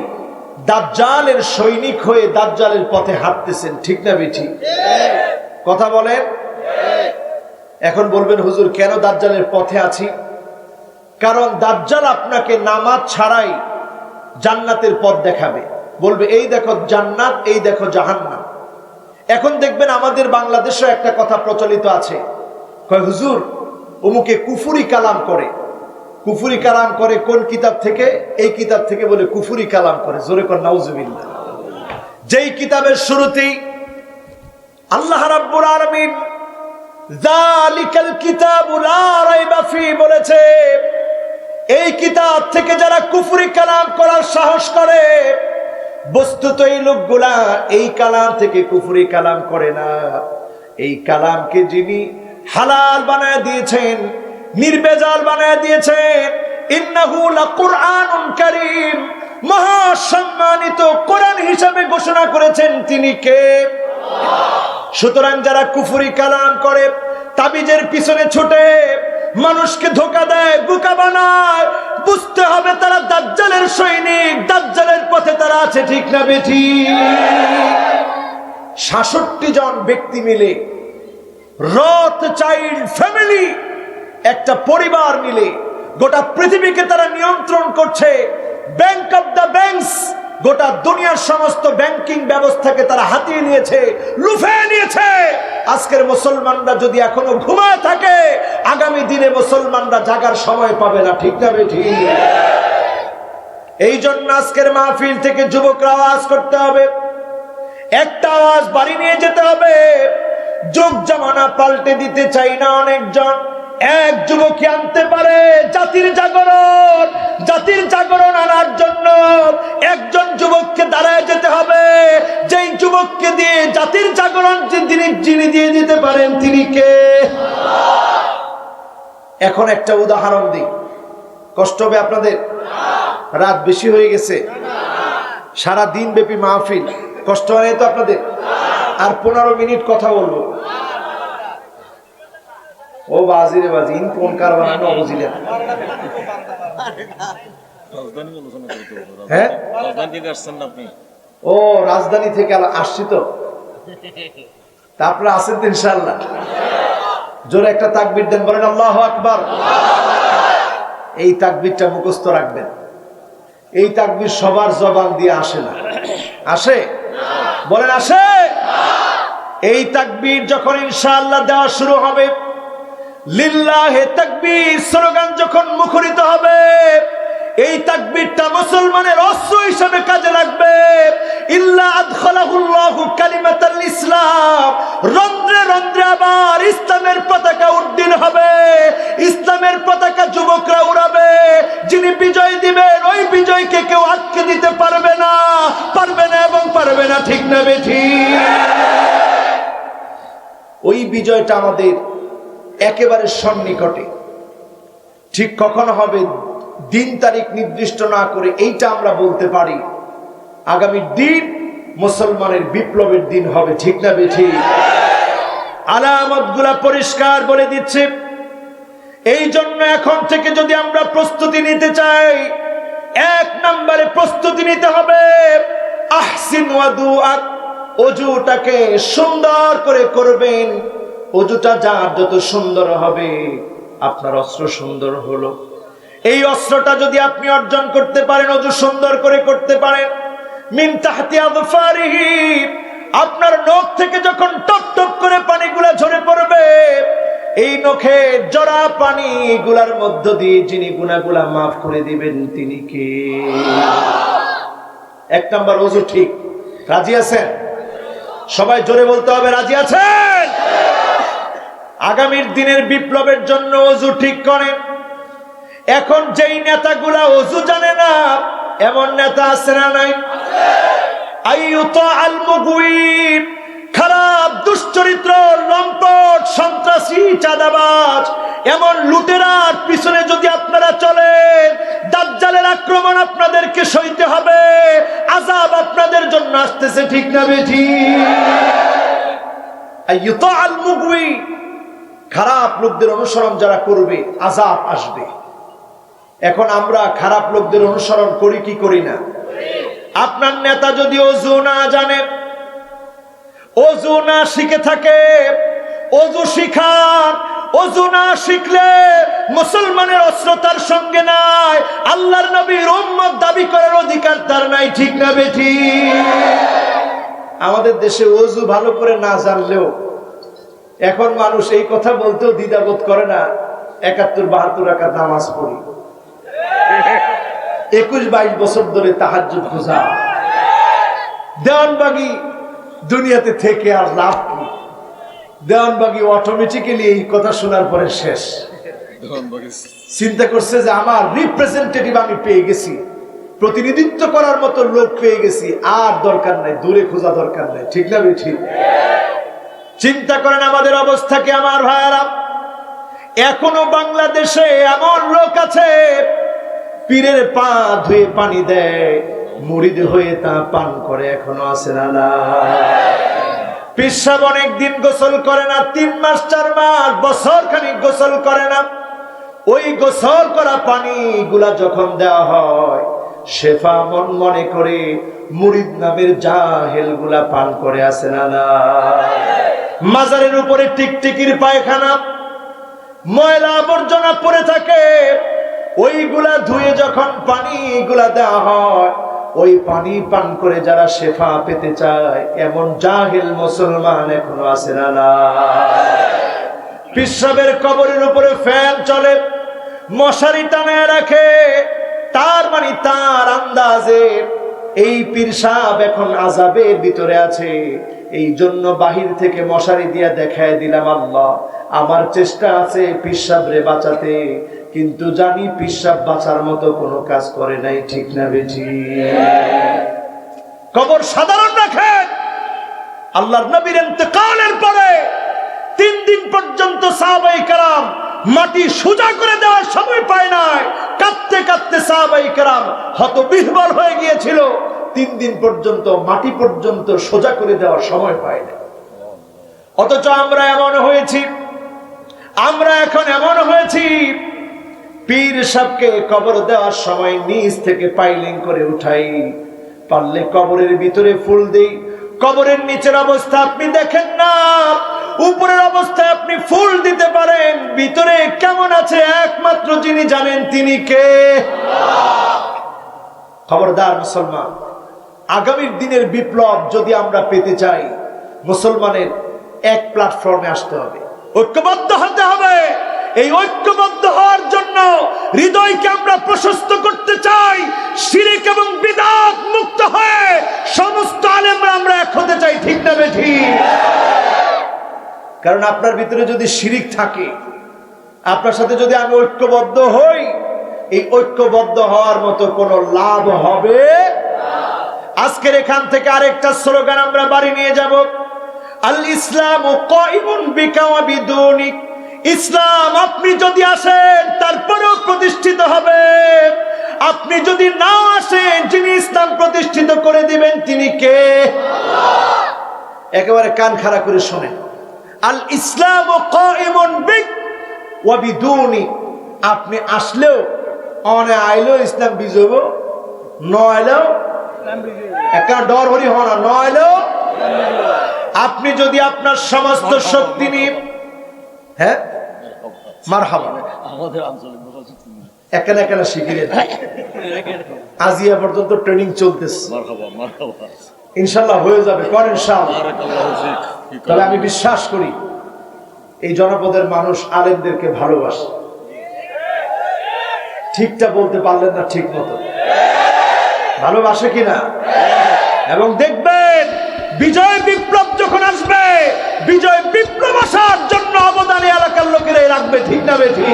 দাজ্জালের সৈনিক হয়ে দাজ্জালের পথে হাঁটতেছেন, ঠিক না বেঠিক? কথা বলেন। এখন বলবেন, হুজুর কেন দাজ্জালের পথে আছি? কারণ দাজ্জাল আপনাকে নামাজ ছাড়াই জান্নাতের পথ দেখাবে, বলবে এই দেখো জান্নাত, এই দেখো জাহান্নাম। এখন দেখবেন আমাদের বাংলাদেশে একটা কথা প্রচলিত আছে, কয় হুজুর অমুকে কুফরি কালাম করে। কুফরি কালাম করে কোন কিতাব থেকে? এই কিতাব থেকে বলে কুফরি কালাম করে। জোরে কর নাউজুবিল্লাহ। যেই কিতাবের শুরুতেই আল্লাহ রাব্বুল আলামিন যালিকাল কিতাবু লা রাইবা ফি বলেছে, এই কিতাব থেকে যারা কুফরি কালাম করার সাহস করে, বস্তুত এই লোকগুলা এই কালাম থেকে কুফরি কালাম করে না। এই কালামকে যিনি হালাল বানায় দিয়েছেন, নির্বেজাল বানায় দিয়েছেন, ইন্নাহু লাকুরআনুন কারীম, মহা সম্মানিত কোরআন হিসেবে ঘোষণা করেছেন তিনি কে? সুতরাং যারা কুফরি কালাম করে, তাবিজের পিছনে ছুটে মানুষকে ধোঁকা দেয়, বোকা বানায়, বুঝতে হবে তারা দাজ্জালের সৈনিক, দাজ্জালের পথে তারা আছে, ঠিক না বেঠিক? 66 জন ব্যক্তি মিলে, রথ চাইল্ড ফ্যামিলি, একটা পরিবার মিলে গোটা পৃথিবীকে তারা নিয়ন্ত্রণ করছে। ব্যাংক অফ দ্য ব্যাংকস, গোটা দুনিয়ার সমস্ত ব্যাংকিং ব্যবস্থাকে তারা হাতিয়ে নিয়েছে, লুফে নিয়েছে। আজকের মুসলমানরা যদি এখনো ঘুমায় থাকে, আগামী দিনে মুসলমানরা জাগার সময় পাবে না, ঠিক না বেঠিক? এই জন্য আজকের মাহফিল থেকে যুবকরা আওয়াজ করতে হবে, একটা আওয়াজ বাড়ি নিয়ে যেতে হবে। যুগ জামানা পাল্টে দিতে চাই না অনেকজন, এক যুবককে আনতে পারে জাতির জাগরণ। জাতির জাগরণ আনার জন্য একজন যুবককে দাঁড়ায় যেতে হবে, যেই যুবককে দিয়ে জাতির জাগরণ যিনি দিয়ে দিতে পারেন তিনি কে? এখন একটা উদাহরণ দিই, কষ্ট হবে আপনাদের? রাত বেশি হয়ে গেছে, সারা দিন ব্যাপী মাহফিল, কষ্ট হয় তো আপনাদের? আর 15 মিনিট কথা বলবো। ও বাজি রে বাজি, ইন কোন কারবার আমি বুঝিলাম। হ্যাঁ, ও রাজধানী থেকে আসছি তো, তারপরে আসেন তো ইনশাআল্লাহ। জোরে একটা তাকবীর দেন, বলেন আল্লাহু আকবার। এই তাকবীরটা মুখস্থ রাখবেন। এই তাকবীর সবার জবান দিয়ে আসে না, আসে? বলেন আসে? এই তাকবীর যখন ইনশাআল্লাহ দেওয়া শুরু হবে, লিল্লাহে তাকবীর স্লোগান যখন মুখরিত হবে, এই তাকবীরটা মুসলমানের অস্ত্র হিসেবে কাজে লাগবে। ইল্লা আদখালাহুল্লাহু কালিমাতাল ইসলাম, রন্ধ্রে রন্ধ্রে আবার ইসলামের পতাকা উড্ডীন হবে। ইসলামের পতাকা যুবকরা উড়াবে, যিনি বিজয় দিবেন ওই বিজয়কে কেউ আটকে দিতে পারবে না এবং পারবে না, ঠিক না বেঠিক? ওই বিজয়টা আমাদের একেবারে সন্নিকটে। ঠিক কখন হবে দিন তারিখ নির্দিষ্ট না করে এইটা আমরা বলতে পারি, আগামী দিন মুসলমানের বিপ্লবের দিন হবে, ঠিক না বেঠিক? আলামতগুলা পরিষ্কার বলে দিচ্ছে। এই জন্য এখন থেকে যদি আমরা প্রস্তুতি নিতে চাই, এক নম্বরে প্রস্তুতি নিতে হবে আহসিন ওয়াদুআক, ওযুটাকে সুন্দর করে করবেন। ওযুটা যার যত সুন্দর হবে আপনার অস্ত্র সুন্দর হলো। এই অস্ত্রটা যদি আপনি অর্জন করতে পারেন, ওযু সুন্দর করে করতে পারেন, মিন তাহতি আযফারিহি, আপনার নখ থেকে যখন টপ টপ করে পানিগুলা ঝরে পড়বে, এই নখে জরা পানি গুলার মধ্য দিয়ে যিনি গুনাহগুলা মাফ করে দিবেন তিনি কে? এক নাম্বার ওযু ঠিক। রাজি আছেন? সবাই জোরে বলতে হবে, রাজি আছেন? আগামীর দিনের বিপ্লবের জন্য ওযু ঠিক করেন। এখন যেই নেতাগুলা ওযু জানে না, এমন নেতা আছে না নাই? আইয়ুতা আল মুগওয়িব, খারাপ দুশ্চরিত্র, লম্পট, সন্ত্রাসী, চাঁদাবাজ, এমন লুটেরার পিছনে যদি আপনারা চলেন, দাজ্জালের আক্রমণ আপনাদেরকে সইতে হবে, আযাব আপনাদের জন্য আসতেছে, ঠিক না বেঠিক? আইয়ুতা আল মুগওয়িব, খারাপ লোকদের অনুসরণ যারা করবে আযাব আসবে। এখন আমরা খারাপ লোকদের অনুসরণ করি কি করি না? আপনার নেতা যদি ওযু না জানে, ওযু না শিখে থাকে, ওযু শিখান। ওযু না শিখলে মুসলমানের অস্ত্র তার সঙ্গে নাই, আল্লাহর নবীর উম্মত দাবি করার অধিকার তার নাই, ঠিক না বেঠিক? আমাদের দেশে ওযু ভালো করে না জানলেও এখন মানুষ এই কথা বলতেও দ্বিধাবোধ করে না। ৭১-৭২ রাকাত নামাজ পড়ি, ২১-২২ বছর ধরে তাহাজ্জুদ গুজার। দেওয়ানবাগী দুনিয়াতে থেকে আর লাভ কি? দেওয়ানবাগী অটোমেটিক্যালি এই কথা শোনার পরে শেষ। চিন্তা করছে যে আমার রিপ্রেজেন্টেটিভ আমি পেয়ে গেছি, প্রতিনিধিত্ব করার মতো লোক পেয়ে গেছি, আর দরকার নাই, দূরে খোঁজা দরকার নাই, ঠিক না ঠিক? চিন্তা করেন আমাদের অবস্থা কি আমার ভাইয়ারা। এখনো বাংলাদেশে এমন লোক আছে পীরের পা ধুয়ে পানি দেয়, মুরিদ হয়ে তা পান করে, এখনো আছে না? পীর সাহেব অনেকদিন গোসল করে না, 3 মাস 4 মাস বছর খানিক গোসল করে না। ওই গোসল করা পানি গুলা যখন দেওয়া হয়, শেফা মন মনে করে মুরিদ নামের জাহেল গুলা পান করে, আছে না? মাজারের উপরে টিকটিকির পায়খানা, ময়লা আবর্জনা পড়ে থাকে, ওইগুলা ধুয়ে যখন পানি গুলা দেওয়া হয়, ওই পানি পান করে যারা শেফা পেতে চায়, এমন জাহেল মুসলমান এখনো আছে না? পীর সাহেবের কবরের উপরে ফ্যান চলে, মশারি টানায় রাখে, তার মানে তার আন্দাজে এই পীর সাহেব এখন আযাবের ভিতরে আছে। এই জন্য বাহির থেকে মশারি দিয়া দেখায় দিলাম, আল্লাহ আমার চেষ্টা আছে পীর সাহেবরে বাঁচাতে, কিন্তু জানি পীর সাহেব বাঁচার মতো কোনো কাজ করে নাই, ঠিক না বেঠিক? কবর সাধারণ রাখেন। আল্লাহর নবীর ইন্তেকালের পরে 3 দিন পর্যন্ত সাহাবায়ে কেরাম মাটি সোজা করে দেওয়ার সময় পায় নাই, কাঁদতে কাঁদতে সাহাবায়ে কেরাম হতবিহ্বল হয়ে গিয়েছিল। 3 দিন পর্যন্ত মাটি পর্যন্ত সোজা করে দেওয়ার সময় পায় না। অথচ আমরা এখন এমন হয়েছি, পীর সাহেবকে কবর দেওয়ার সময় নিচ থেকে পাইলিং করে উঠাই, পারলে কবরের ভিতরে ফুল দেই। কবরের নিচের অবস্থা আপনি দেখেন না, উপরের অবস্থায় আপনি ফুল দিতে পারেন, ভিতরে কেমন আছে একমাত্র যিনি জানেন তিনি কে? খবরদার মুসলমান, আগামীর দিনের বিপ্লব যদি আমরা পেতে চাই, মুসলমানের এক প্ল্যাটফর্মে আসতে হবে, ঐক্যবদ্ধ হতে হবে। এই ঐক্যবদ্ধ হওয়ার জন্য হৃদয়কে আমরা প্রশস্ত করতে চাই, শিরক এবং বিদআত মুক্ত হয়ে সমস্ত আলেমরা আমরা এক হতে চাই, ঠিক না বেঠিক? কারণ আপনার ভিতরে যদি শিরক থাকে, আপনার সাথে যদি আমি ঐক্যবদ্ধ হই, এই ঐক্যবদ্ধ হওয়ার মতো কোনো লাভ হবে। আজকের এখান থেকে আরেকটা স্লোগান আমরা বাড়ি নিয়ে যাব, আল ইসলামু কাইমুন বিকা ওয়া বিদুনিক। ইসলাম আপনি যদি আসেন তারপরেও প্রতিষ্ঠিত হবে, আপনি যদি না আসেন যিনি ইসলাম প্রতিষ্ঠিত করে দিবেন তিনি কে? একেবারে কান খাড়া করে শোনেন, আল ইসলামু কাইমুন বিক ওয়া বিদুনিক। আপনি আসলেও অনে আইলেও ইসলাম বিজয়ব, ন আইলেও একটা ডর হরি হওয়া, ন আইলেও। আপনি যদি আপনার সমস্ত শক্তি নিয়ে, হ্যাঁ মারহাবা, এখানে এখানে শিখিয়ে আজিয়া পর্যন্ত ট্রেনিং চলতেছে, ইনশাল্লাহ হয়ে যাবে, করেন ইনশাআল্লাহ। তবে আমি বিশ্বাস করি এই জনপদের মানুষ আলেমদেরকে ভালোবাসে। ঠিকটা বলতে পারলেন না ঠিক মতো, ভালোবাসে কিনা? এবং দেখবেন বিজয় বিপ্লব যখন আসবে, বিজয় বিপ্লব আসার জন্য অবদানে এলাকার লোকেরাই রাখবে, ঠিক না বেঠিক?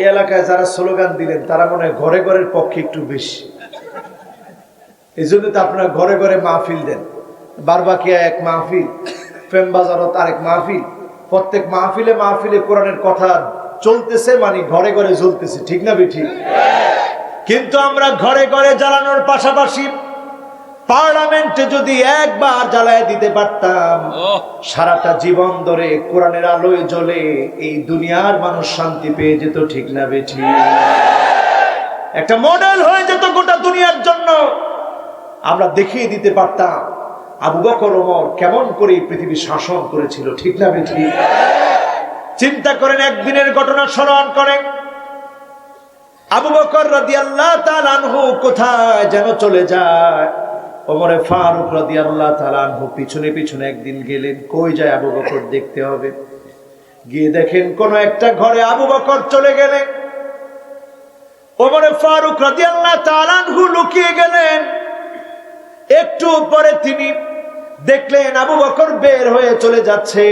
এই এলাকায় যারা স্লোগান দিলেন তারা মনে হয় ঘরে ঘরের পক্ষে একটু বেশি, এই জন্য তো আপনারা ঘরে ঘরে মাহফিল দেন। বারবাকিয়া এক মাহফিল, প্রেম বাজারত আরেক মাহফিল, প্রত্যেক মাহফিলে মাহফিলে কোরআনের কথা চলতেছে, মানে ঘরে ঘরে জ্বলতেছে, ঠিক না বেঠিক? কিন্তু আমরা ঘরে ঘরে জ্বালানোর পাশাপাশি পার্লামেন্টে যদি একবার জ্বালায় দিতে পারতাম, সারাটা জীবন ধরে কোরআনের আলোয় জ্বলে এই দুনিয়ার মানুষ শান্তি পেয়ে যেত, ঠিক না বেঠিক? একটা মডেল হয়ে যেত গোটা দুনিয়ার জন্য। আমরা দেখিয়ে দিতে পারতাম আবু বকর ওমর কেমন করে পৃথিবী শাসন করেছিল, ঠিক না বেঠিক? চিন্তা করেন, একদিনের ঘটনা স্মরণ করেন, আবু বকর রাদিয়াল্লাহু তাআলা আনহু কোথায় যেন চলে যায়, ওমরে ফারুক রাদিয়াল্লাহু তাআলা আনহু পিছনে পিছনে একদিন গেলেন। কই যায় আবু বকর দেখতে হবে, গিয়ে দেখেন কোন একটা ঘরে আবু বকর চলে গেলেন। ওমরে ফারুক রাদিয়াল্লাহু তাআলা আনহু লুকিয়ে গেলেন। একটু পরে তিনি দেখলেন আবু বকর বের হয়ে চলে যাচ্ছে।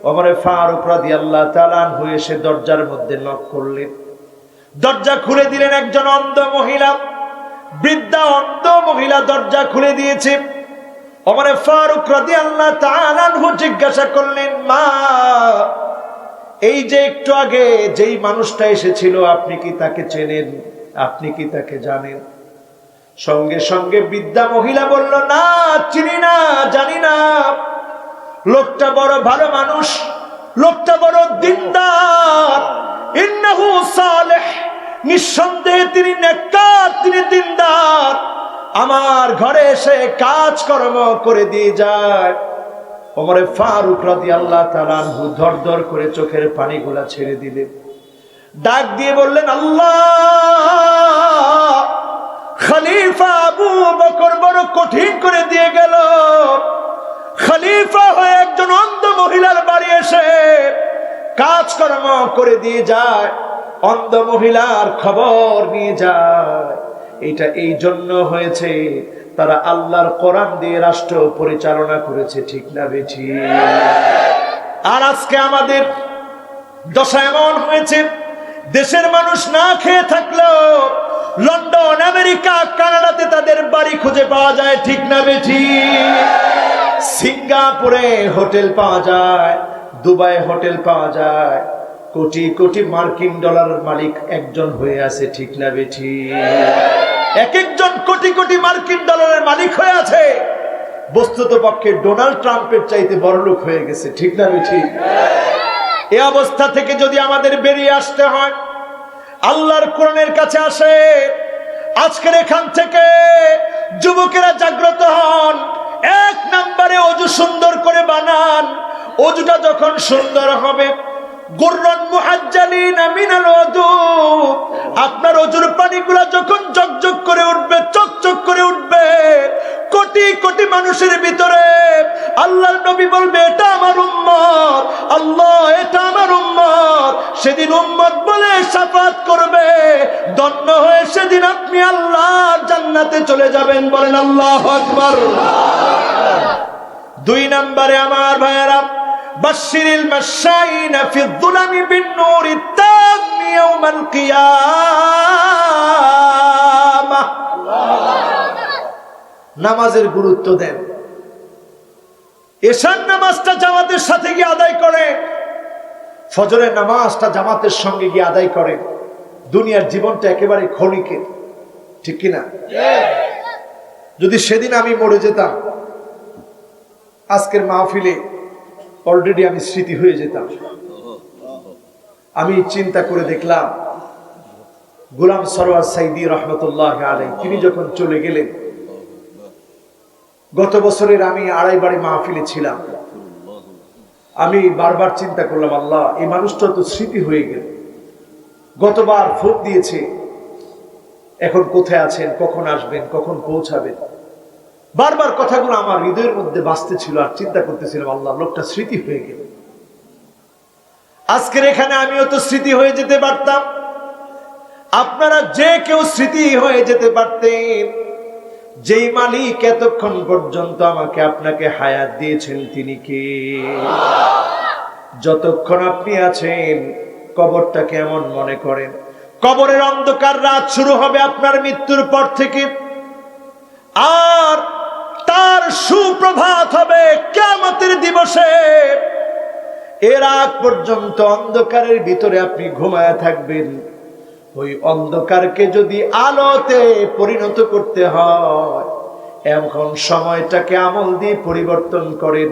ওমরে ফারুক রাদিয়াল্লাহু তাআলা আনহু এসে দরজার মধ্যে নক করলেন। দরজা খুলে দিলেন একজন অন্ধ মহিলা, বৃদ্ধা অন্ধ মহিলা দরজা খুলে দিয়েছে। ওমরে ফারুক রাদিয়াল্লাহু তাআলা আনহু জিজ্ঞাসা করলেন, মা, এই যে একটু আগে যেই মানুষটা এসেছিল আপনি কি তাকে চেনেন, আপনি কি তাকে জানেন? সঙ্গে সঙ্গে বৃদ্ধা মহিলা বলল, না, চিনি না, জানি না। লোকটা বড় ভালো মানুষ, লোকটা বড় দিনদার, ইন্নাহু সালেহ, নিঃসন্দেহে তিনি নেককার, তিনি দিনদার, আমার ঘরে এসে কাজকর্ম করে দিয়ে যায়। ওমরে ফারুক রাদিয়াল্লাহু তাআলা আনহু ধর করে চোখের পানিগুলা ছেড়ে দিলেন, ডাক দিয়ে বললেন, আল্লাহ, খলিফা আবু বকর বড় কঠিন করে দিয়ে গেল। খলিফা হয়ে একজন অন্ধ মহিলার বাড়ি এসে কাজকর্ম করে দিয়ে যায়, অন্ধ মহিলার খবর নিয়ে যায়। এটা এই জন্য হয়েছে তারা আল্লাহর কোরআন দিয়ে রাষ্ট্র পরিচালনা করেছে, ঠিক না বেঠিক? আর আজকে আমাদের দশা এমন হয়েছে, দেশের মানুষ না খেয়ে থাকলেও লন্ডন, আমেরিকা, কানাডাতে তাদের বাড়ি খুঁজে পাওয়া যায়, ঠিক না বেঠিক? সিঙ্গাপুরে হোটেল পাওয়া যায়, দুবাই হোটেল পাওয়া যায়, কোটি কোটি মার্কিন ডলারের মালিক একজন হয়ে আছে, ঠিক না বেঠিক? এক একজন কোটি কোটি মার্কিন ডলারের মালিক হয়ে আছে, বস্তুত পক্ষে ডোনাল্ড ট্রাম্পের চাইতে বড়লোক হয়ে গেছে, ঠিক না বেঠিক? এই অবস্থা থেকে যদি আমাদের বেরিয়ে আসতে হয়, আল্লাহর কোরআনের কাছে আসে। আজকের এখান থেকে যুবকেরা জাগ্রত হন। এক নম্বরে অজু সুন্দর করে বানান। অজুটা যখন সুন্দর হবে, গুররান মুহাজ্জালিনা মিনাল ওযু, আপনার অজুর পানিগুলা যখন জকজক করে উঠবে, চকচক করে উঠবে, কোটি কোটি মানুষের ভিতরে আল্লাহর নবী বলবে এটা আমার উম্মত, আল্লাহ এটা আমার উম্মত। সেদিন উম্মত বলে শাফাত করবে, ধন্য হয়ে সেদিন আপনি আল্লাহর জান্নাতে চলে যাবেন। বলেন আল্লাহু আকবার। দুই নম্বরে আমার ভাইয়েরা, বাশশিরিল মাশাইনা ফিয-যুলামি বিন-নূরি তাম্মি ইয়াওমাল কিয়ামাহ। নামাজের গুরুত্ব দেন। এশার নামাজটা জামাতের সাথে গিয়ে আদায় করে, ফজরের নামাজটা জামাতের সঙ্গে গিয়ে আদায় করে। দুনিয়ার জীবনটা একেবারে ক্ষণিকের, ঠিক কিনা? যদি সেদিন আমি মরে যেতাম, আজকের মাহফিলে অলরেডি আমি স্মৃতি হয়ে যেতাম। আমি চিন্তা করে দেখলাম, গোলাম সরওয়ার সাইদি রহমতুল্লাহ আলাইহি তিনি যখন চলে গেলেন, গত বছরের আমি আড়াইবারে মাহফিলে ছিলাম। আমি বারবার চিন্তা করলাম, আল্লাহ এই মানুষটা তো স্মৃতি হয়ে গেল, গতবার ফোন দিয়েছে, এখন কোথায় আছেন, কখন আসবেন, কখন পৌঁছাবেন। বারবার কথাগুলো আমার হৃদয়ের মধ্যে বাজতে ছিল, আর চিন্তা করতেছিলাম, আল্লাহ লোকটা স্মৃতি হয়ে গেল। আজকের এখানে আমিও তো স্মৃতি হয়ে যেতে পারতাম, আপনারা যে কেউ স্মৃতি হয়ে যেতে পারতেন। যেই মালিক এতক্ষণ পর্যন্ত আমাকে আপনাকে হায়াত দিয়েছেন তিনি কে? যতক্ষণ আপনি আছেন কবরটা কেমন মনে করেন? কবরের অন্ধকার রাত শুরু হবে আপনার মৃত্যুর পর থেকে, আর তার সুপ্রভাত হবে কিয়ামতের দিবসে। এর আগ পর্যন্ত অন্ধকারের ভিতরে আপনি ঘুমায়া থাকবেন। ওই অন্ধকারকে যদি আলোতে পরিণত করতে হয়, এখন সময়টাকে আমল দিয়ে পরিবর্তন করেন,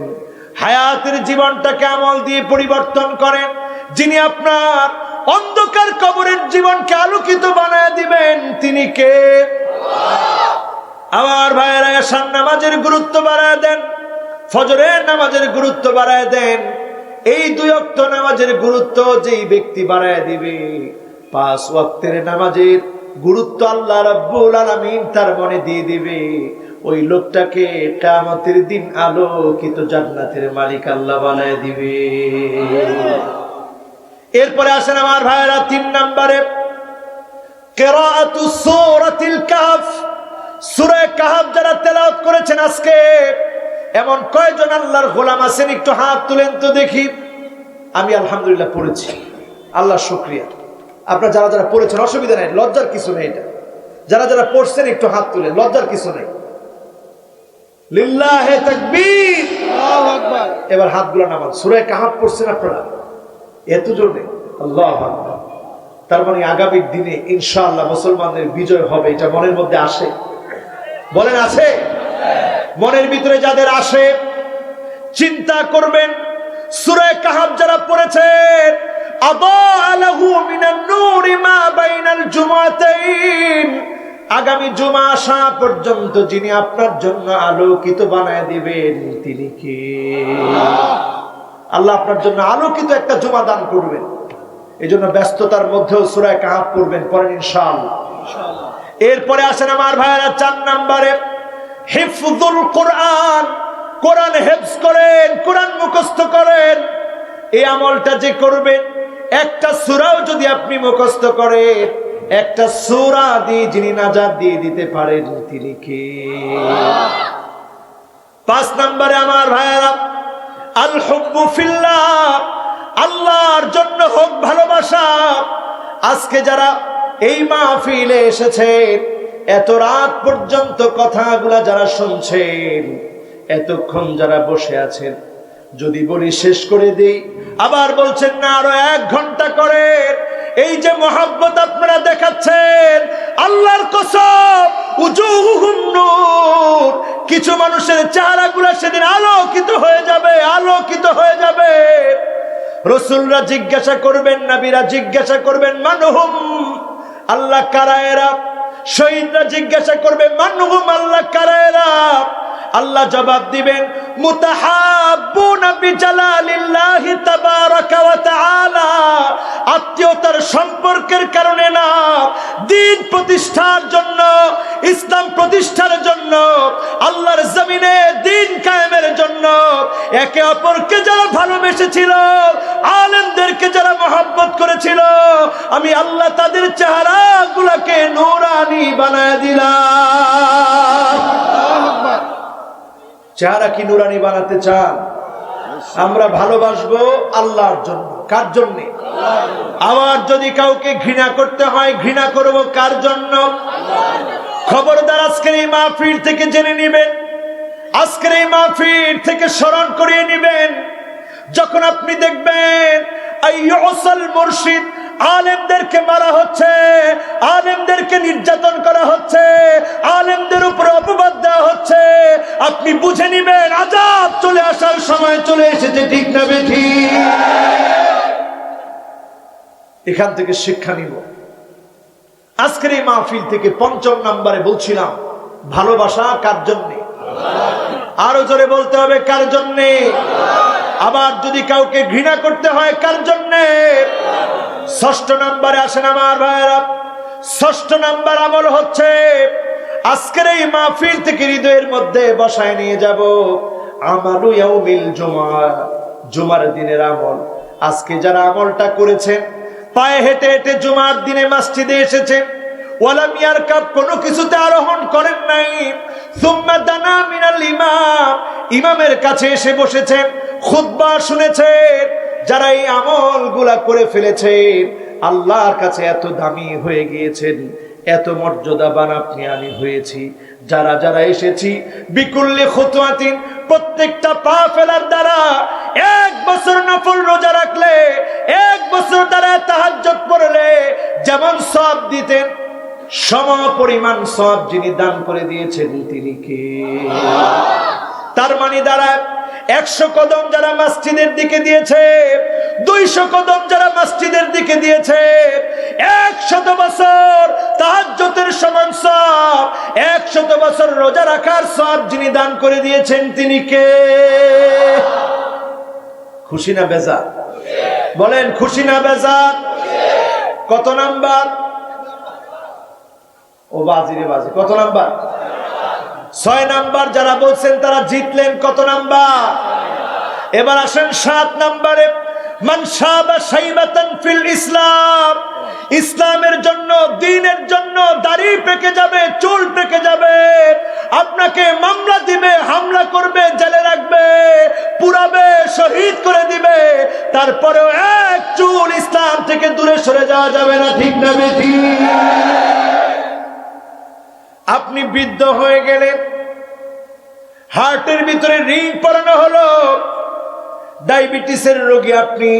হায়াতের জীবনটাকে আমল দিয়ে পরিবর্তন করেন। যিনি আপনার অন্ধকার কবরের জীবনকে আলোকিত বানায় দিবেন তিনি কে? আমার ভাইয়েরা, এশার নামাজের গুরুত্ব বাড়ায় দেন, ফজরের নামাজের গুরুত্ব বাড়ায় দেন। এই দুই ওয়াক্ত নামাজের গুরুত্ব যেই ব্যক্তি বাড়ায় দিবে, 5 ওয়াক্তের নামাজের গুরুত্ব আল্লাহ রাব্বুল আলামিন তার মনে দিয়ে দিবে। ওই লোকটাকে কিয়ামতের দিন আলোকিত জান্নাতের মালিক আল্লাহ বানায় দিবে। এরপরে আসেন আমার ভাইয়েরা, 3 নম্বরে কিরাআতু সূরাতিল কাহফ। সূরা কাহফ যারা তেলাওয়াত করেছেন আজকে, এমন কয়জন আল্লাহর গোলাম আছেন? একটু হাত তুলেন তো দেখি। আমি আলহামদুলিল্লাহ পড়েছি, আল্লাহ শুকরিয়া। আপনারা যারা যারা পড়েছেন অসুবিধা নেই, লজ্জার কিছু নেই। এটা যারা যারা পড়ছেন একটু হাত তুলেন, লজ্জার কিছু নেই। লিল্লাহে তাকবীর, আল্লাহু আকবার। এবার হাতগুলো নামান। সূরা কাহফ পড়ছেন আপনারা? এত জোরে আল্লাহু আকবার। তার মানে আগামী দিনে ইনশাআল্লাহ মুসলমানদের বিজয় হবে, এটা মনের মধ্যে আসে? বলেন আছে? মনের ভিতরে যাদের আসে চিন্তা করবেন, সূরা কাহফ যারা পড়েছেন, আদালাহু মিনান নূরি মা বাইনাল জুমাতাইন, আগামী জুমা আসা পর্যন্ত যিনি আপনার জন্য আলোকিত বানায় দিবেন তিনি কে? আল্লাহ আপনার জন্য আলোকিত একটা জুমা দান করবেন। এই জন্য ব্যস্ততার মধ্যেও সূরা কাহফ পড়বেন, পড়েন ইনশাআল্লাহ। এরপরে আসেন আমার ভাইয়েরা, 4 নম্বরে হিফজুল কোরআন। কোরআন হেফজ করেন, কোরআন মুখস্থ করেন। এই আমলটা যে করবেন, একটা সূরাও যদি আপনি মুখস্থ করেন, একটা সূরা দিয়ে যিনি নাজাত দিয়ে দিতে পারেন তিনি কে? 5 নম্বরে আমার ভাইয়েরা, আল হুব্বু ফিল্লাহ, আল্লাহর জন্য হোক ভালোবাসা। আজকে যারা এই মাহফিলে এসেছেন, এত রাত পর্যন্ত কথাগুলা যারা শুনছেন, এতক্ষণ যারা বসে আছেন, যদি বলি শেষ করে দেই, আবার বলছেন না আরো 1 ঘন্টা করে। এই যে মহব্বত আপনারা দেখাচ্ছেন, আল্লাহর কসম, উজুহুহুম নূর, কিছু মানুষের চেহারাগুলো সেদিন আলোকিত হয়ে যাবে, আলোকিত হয়ে যাবে। রাসূলরা জিজ্ঞাসা করবেন, নবীরা জিজ্ঞাসা করবেন, মানহুম, আল্লাহ কারা এরা? শহীদরা জিজ্ঞাসা করবে, মানহুম, আল্লাহ কারা এরা? আল্লাহ জবাব দিবেন, মুতাহাব্বুনা বিজালালিল্লাহি তাবারাকা ওয়া তাআলা, আত্মীয়তার সম্পর্কের কারণে না, দ্বীন প্রতিষ্ঠার জন্য ইসলাম প্রতিষ্ঠার জন্য, আল্লাহর জমিনে দ্বীন কায়েমের জন্য একে অপরকে যারা ভালোবেসেছিল, আলেমদেরকে যারা মহব্বত করেছিল, আমি আল্লাহ তাদের চেহারাগুলোকে নূরানি বানায় দিলাম। চেহারা কি নূরানি বানাতে চান? আমরা ভালোবাসবো আল্লাহর জন্য। কার জন্য? আবার যদি কাউকে ঘৃণা করতে হয়, ঘৃণা করব কার জন্য? খবরদার আজকের এই মাহফিল থেকে জেনে নেবেন, আজকের এই মাহফিল থেকে স্মরণ করিয়ে নেবেন, যখন আপনি দেখবেন আইয়ুসাল মুর্শিদ, আলেমদেরকে মারা হচ্ছে, আলেমদেরকে নির্যাতন করা হচ্ছে, আলেমদের উপর অপবাদ দেওয়া হচ্ছে, আপনি বুঝে নেবেন আযাব চলে আসার সময় চলে এসেছে। ঠিক না বেঠিক? এখান থেকে শিক্ষা নিব। আজকের এই মাহফিল থেকে পঞ্চম নম্বরে বলছিলাম, ভালোবাসা কার জন্যে? আরো জোরে বলতে হবে, কার জন্যে? আবার যদি কাউকে ঘৃণা করতে হয়, কার জন্যে? ষষ্ঠ নম্বরে আসেন আমার ভাইয়েরা। ষষ্ঠ নম্বর আমল হচ্ছে, আজকের এই মাহফিল থেকে হৃদয়ের মধ্যে বসায় নিয়ে যাব আমালু ইয়াউমিল জুমআ, জুমার দিনের আমল। আজকে যারা আমলটা করেছেন, পায়ে হেঁটে হেঁটে জুমার দিনে মসজিদে এসেছেন, ওয়ালাম ইয়ারকাব, কোনো কিছুতে আরোহণ করেন নাই, সুম্মা দানা মিনাল ইমাম, ইমামের কাছে এসে বসেছেন, খুতবা শুনেছেন, যারা এই আমলগুলা করে ফেলেছেন, আল্লাহর কাছে এত দামি হয়ে গিয়েছেন, এত মর্যাদাবান আপনি আমি হয়েছি। যারা যারা এসেছি, বিকুল্লি খুতওয়াতিন, প্রত্যেকটা পা ফেলার দ্বারা, এক বছর নফল রোজা রাখলে, এক বছর দ্বারা তাহাজ্জুদ পড়লে যেমন সওয়াব দিতেন, সম পরিমাণ সওয়াব যিনি দান করে দিয়েছেন তিনি কে? তার মানে দ্বারা 100 কদম যারা মসজিদের দিকে দিয়েছে, 200 কদম যারা মসজিদের দিকে দিয়েছে, 100 বছর তাহাজ্জুদের সমান সওয়াব, 100 বছর রোজা রাখার সওয়াব যিনি দান করে দিয়েছেন তিনি কে? খুশি না বেজার? বলেন খুশি না বেজার? কত নাম্বার? ও বাজিরে বাজি, কত নাম্বার? 6 নাম্বার। যারা বলছেন তারা জিতলেন। কত নাম্বার? এবার আসেন 7 নাম্বারে। মান শাবা শাইবাতান ফিল ইসলাম, ইসলামের জন্য, দ্বীনের জন্য দাড়ি পেকে যাবে, চুল পেকে যাবে, আপনাকে মামলা দিবে, হামলা করবে, জেলে রাখবে, পুরাবে, শহীদ করে দিবে, তারপরেও এক চুল ইসলাম থেকে দূরে সরে যাওয়া যাবে না। ঠিক না বেঠিক? আপনি বৃদ্ধ হয়ে গেলেন, হার্টের ভিতরে রিং পরানো হলো, ডায়াবেটিসের রোগী আপনি,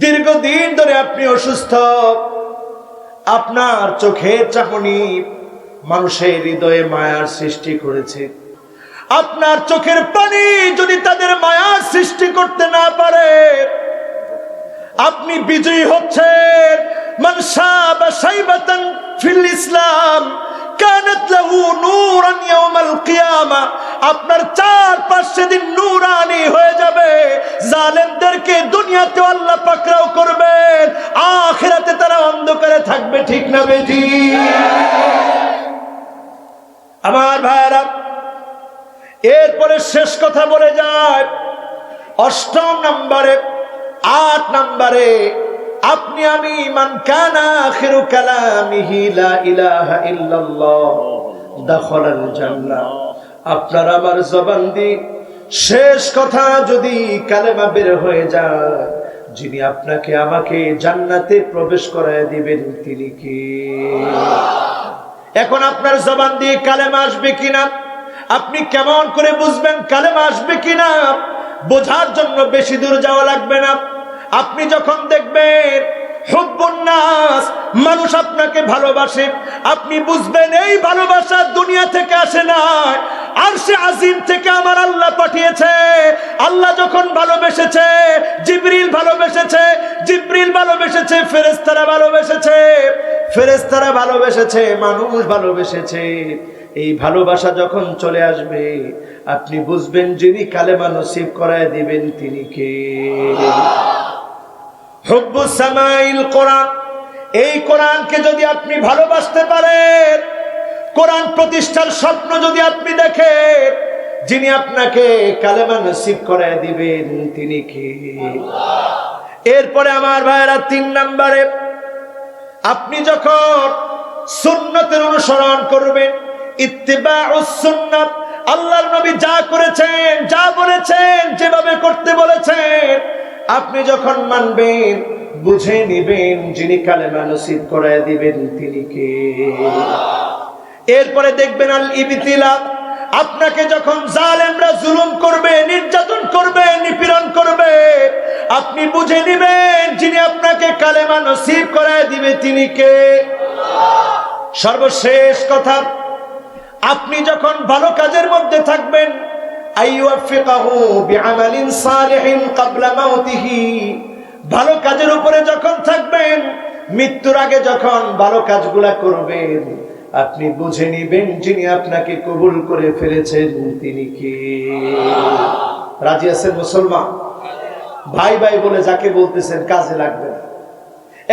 দীর্ঘদিন ধরে আপনি অসুস্থ, আপনার চোখের চাহনি মানুষের হৃদয়ে মায়ার সৃষ্টি করেছে, আপনার চোখের পানি যদি তাদের মায়ার সৃষ্টি করতে না পারে, আপনি বিজয়ী হচ্ছেন। মান শাবা শাইবাতান ফিল ইসলাম কানাত লাহু নূরান ইয়াউমাল কিয়ামা, আপনার চারপাশ সেদিন নূরানি হয়ে যাবে। জালেমদেরকে দুনিয়াতে আল্লাহ পাকড়াও করবেন, আখিরাতে তারা অন্ধকারে থাকবে। ঠিক না বেঠিক? আমার ভাইরা, এরপরে শেষ কথা বলে যায় 8 নম্বরে, 8 নম্বরে, আপনি আমি মান কানা আখিরু কালামিহি লা ইলাহা ইল্লাল্লাহ দাখালাল জান্নাহ, আপনার আমার জবান দিয়ে শেষ কথা যদি কালেমা বের হয়ে যায়, যিনি আপনাকে আমাকে জান্নাতে প্রবেশ করায় দিবেন তিনি কে? এখন আপনার জবান দিয়ে কালেমা আসবে কিনা, আপনি কেমন করে বুঝবেন কালেমা আসবে কিনা? বোঝার জন্য বেশি দূর যাওয়া লাগবে না। আপনি যখন দেখবেন হুব্বুন নাস, মানুষ আপনাকে ভালোবাসে, আপনি বুঝবেন এই ভালোবাসা দুনিয়া থেকে আসে না, আরশে আজিম থেকে আমার আল্লাহ পাঠিয়েছে। আল্লাহ যখন ভালোবেসেছে, জিবরিল ভালোবেসেছে, জিবরিল ভালোবেসেছে, ফেরেশতারা ভালোবেসেছে, ফেরেশতারা ভালোবেসেছে, মানুষ ভালোবেসেছে। এই ভালোবাসা যখন চলে আসবে, আপনি বুঝবেন যিনি কালেমা নসিব করায় দিবেন তিনি কে? হুব্বুস সামাইল কোরআন, এই কোরআনকে যদি আপনি ভালোবাসতে পারেন, কোরআন প্রতিষ্ঠার স্বপ্ন যদি আপনি দেখেন, যিনি আপনাকে কালেমা নসিব করায় দিবেন তিনি কে? এরপরে আমার ভাইরা 3 নম্বরে, আপনি যখন সুন্নতের অনুসরণ করবেন, ইত্তিবাউস সুন্নাহ, আল্লাহর নবী যা করেছেন, যা বলেছেন, যেভাবে করতে বলেছেন, আপনি যখন মানবেন, বুঝে নিবেন যিনি কালেমা নসিব করায় দিবেন তিনি কে? এরপরে দেখবেন আল ইবতিলা, আপনাকে যখন জালেমরা জুলুম করবে, নির্যাতন করবে, নিপীড়ন করবে, আপনি বুঝে নিবেন যিনি আপনাকে কালেমা নসিব করায় দিবে তিনি কে? সর্বশেষ কথা, আপনি যখন ভালো কাজের মধ্যে থাকবেন, আইয়ুফিকাহু বিআমালিন সালিহিন ক্বাবলা মাউতিহি, ভালো কাজের উপরে যখন থাকবেন, মৃত্যুর আগে যখন ভালো কাজগুলা করবেন, আপনি বুঝে নিবেন যিনি আপনাকে কবুল করে ফেলেছেন তিনি কে? রাজি আছেন মুসলমান? ভাই ভাই বলে যাকে বলতেছেন কাজে লাগবে না।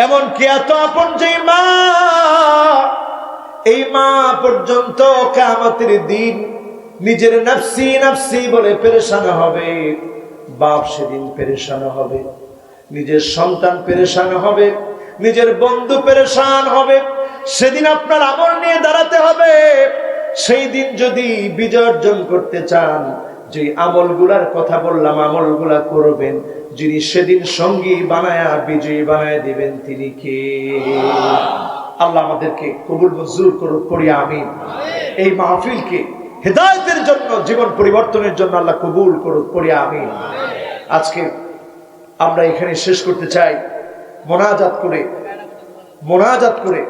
এমন কি এত আপন যে মা, এই মা পর্যন্ত কিয়ামতের দিন নিজের নফসি নফসি বলে পেরেশান হবে, বাপ সেদিন পেরেশান হবে, নিজের সন্তান পেরেশান হবে, নিজের বন্ধু পেরেশান হবে। সেদিন আপনার আমল নিয়ে দাঁড়াতে হবে। সেই দিন যদি বিজয় অর্জন করতে চান, যে আমলগুলার কথা বললাম, আমলগুলা করবেন, যিনি সেদিন সঙ্গী বানায়া বিজয়ী বানায় দিবেন তিনি কে? আল্লাহ আমাদেরকে কবুল মঞ্জুর করুক, করি আমিন। এই মাহফিলকে হেদায়েতের জন্য, জীবন পরিবর্তনের জন্য আল্লাহ কবুল করুক, করি আমিন। আজকে আমরা এখানে শেষ করতে চাই মোনাজাত করে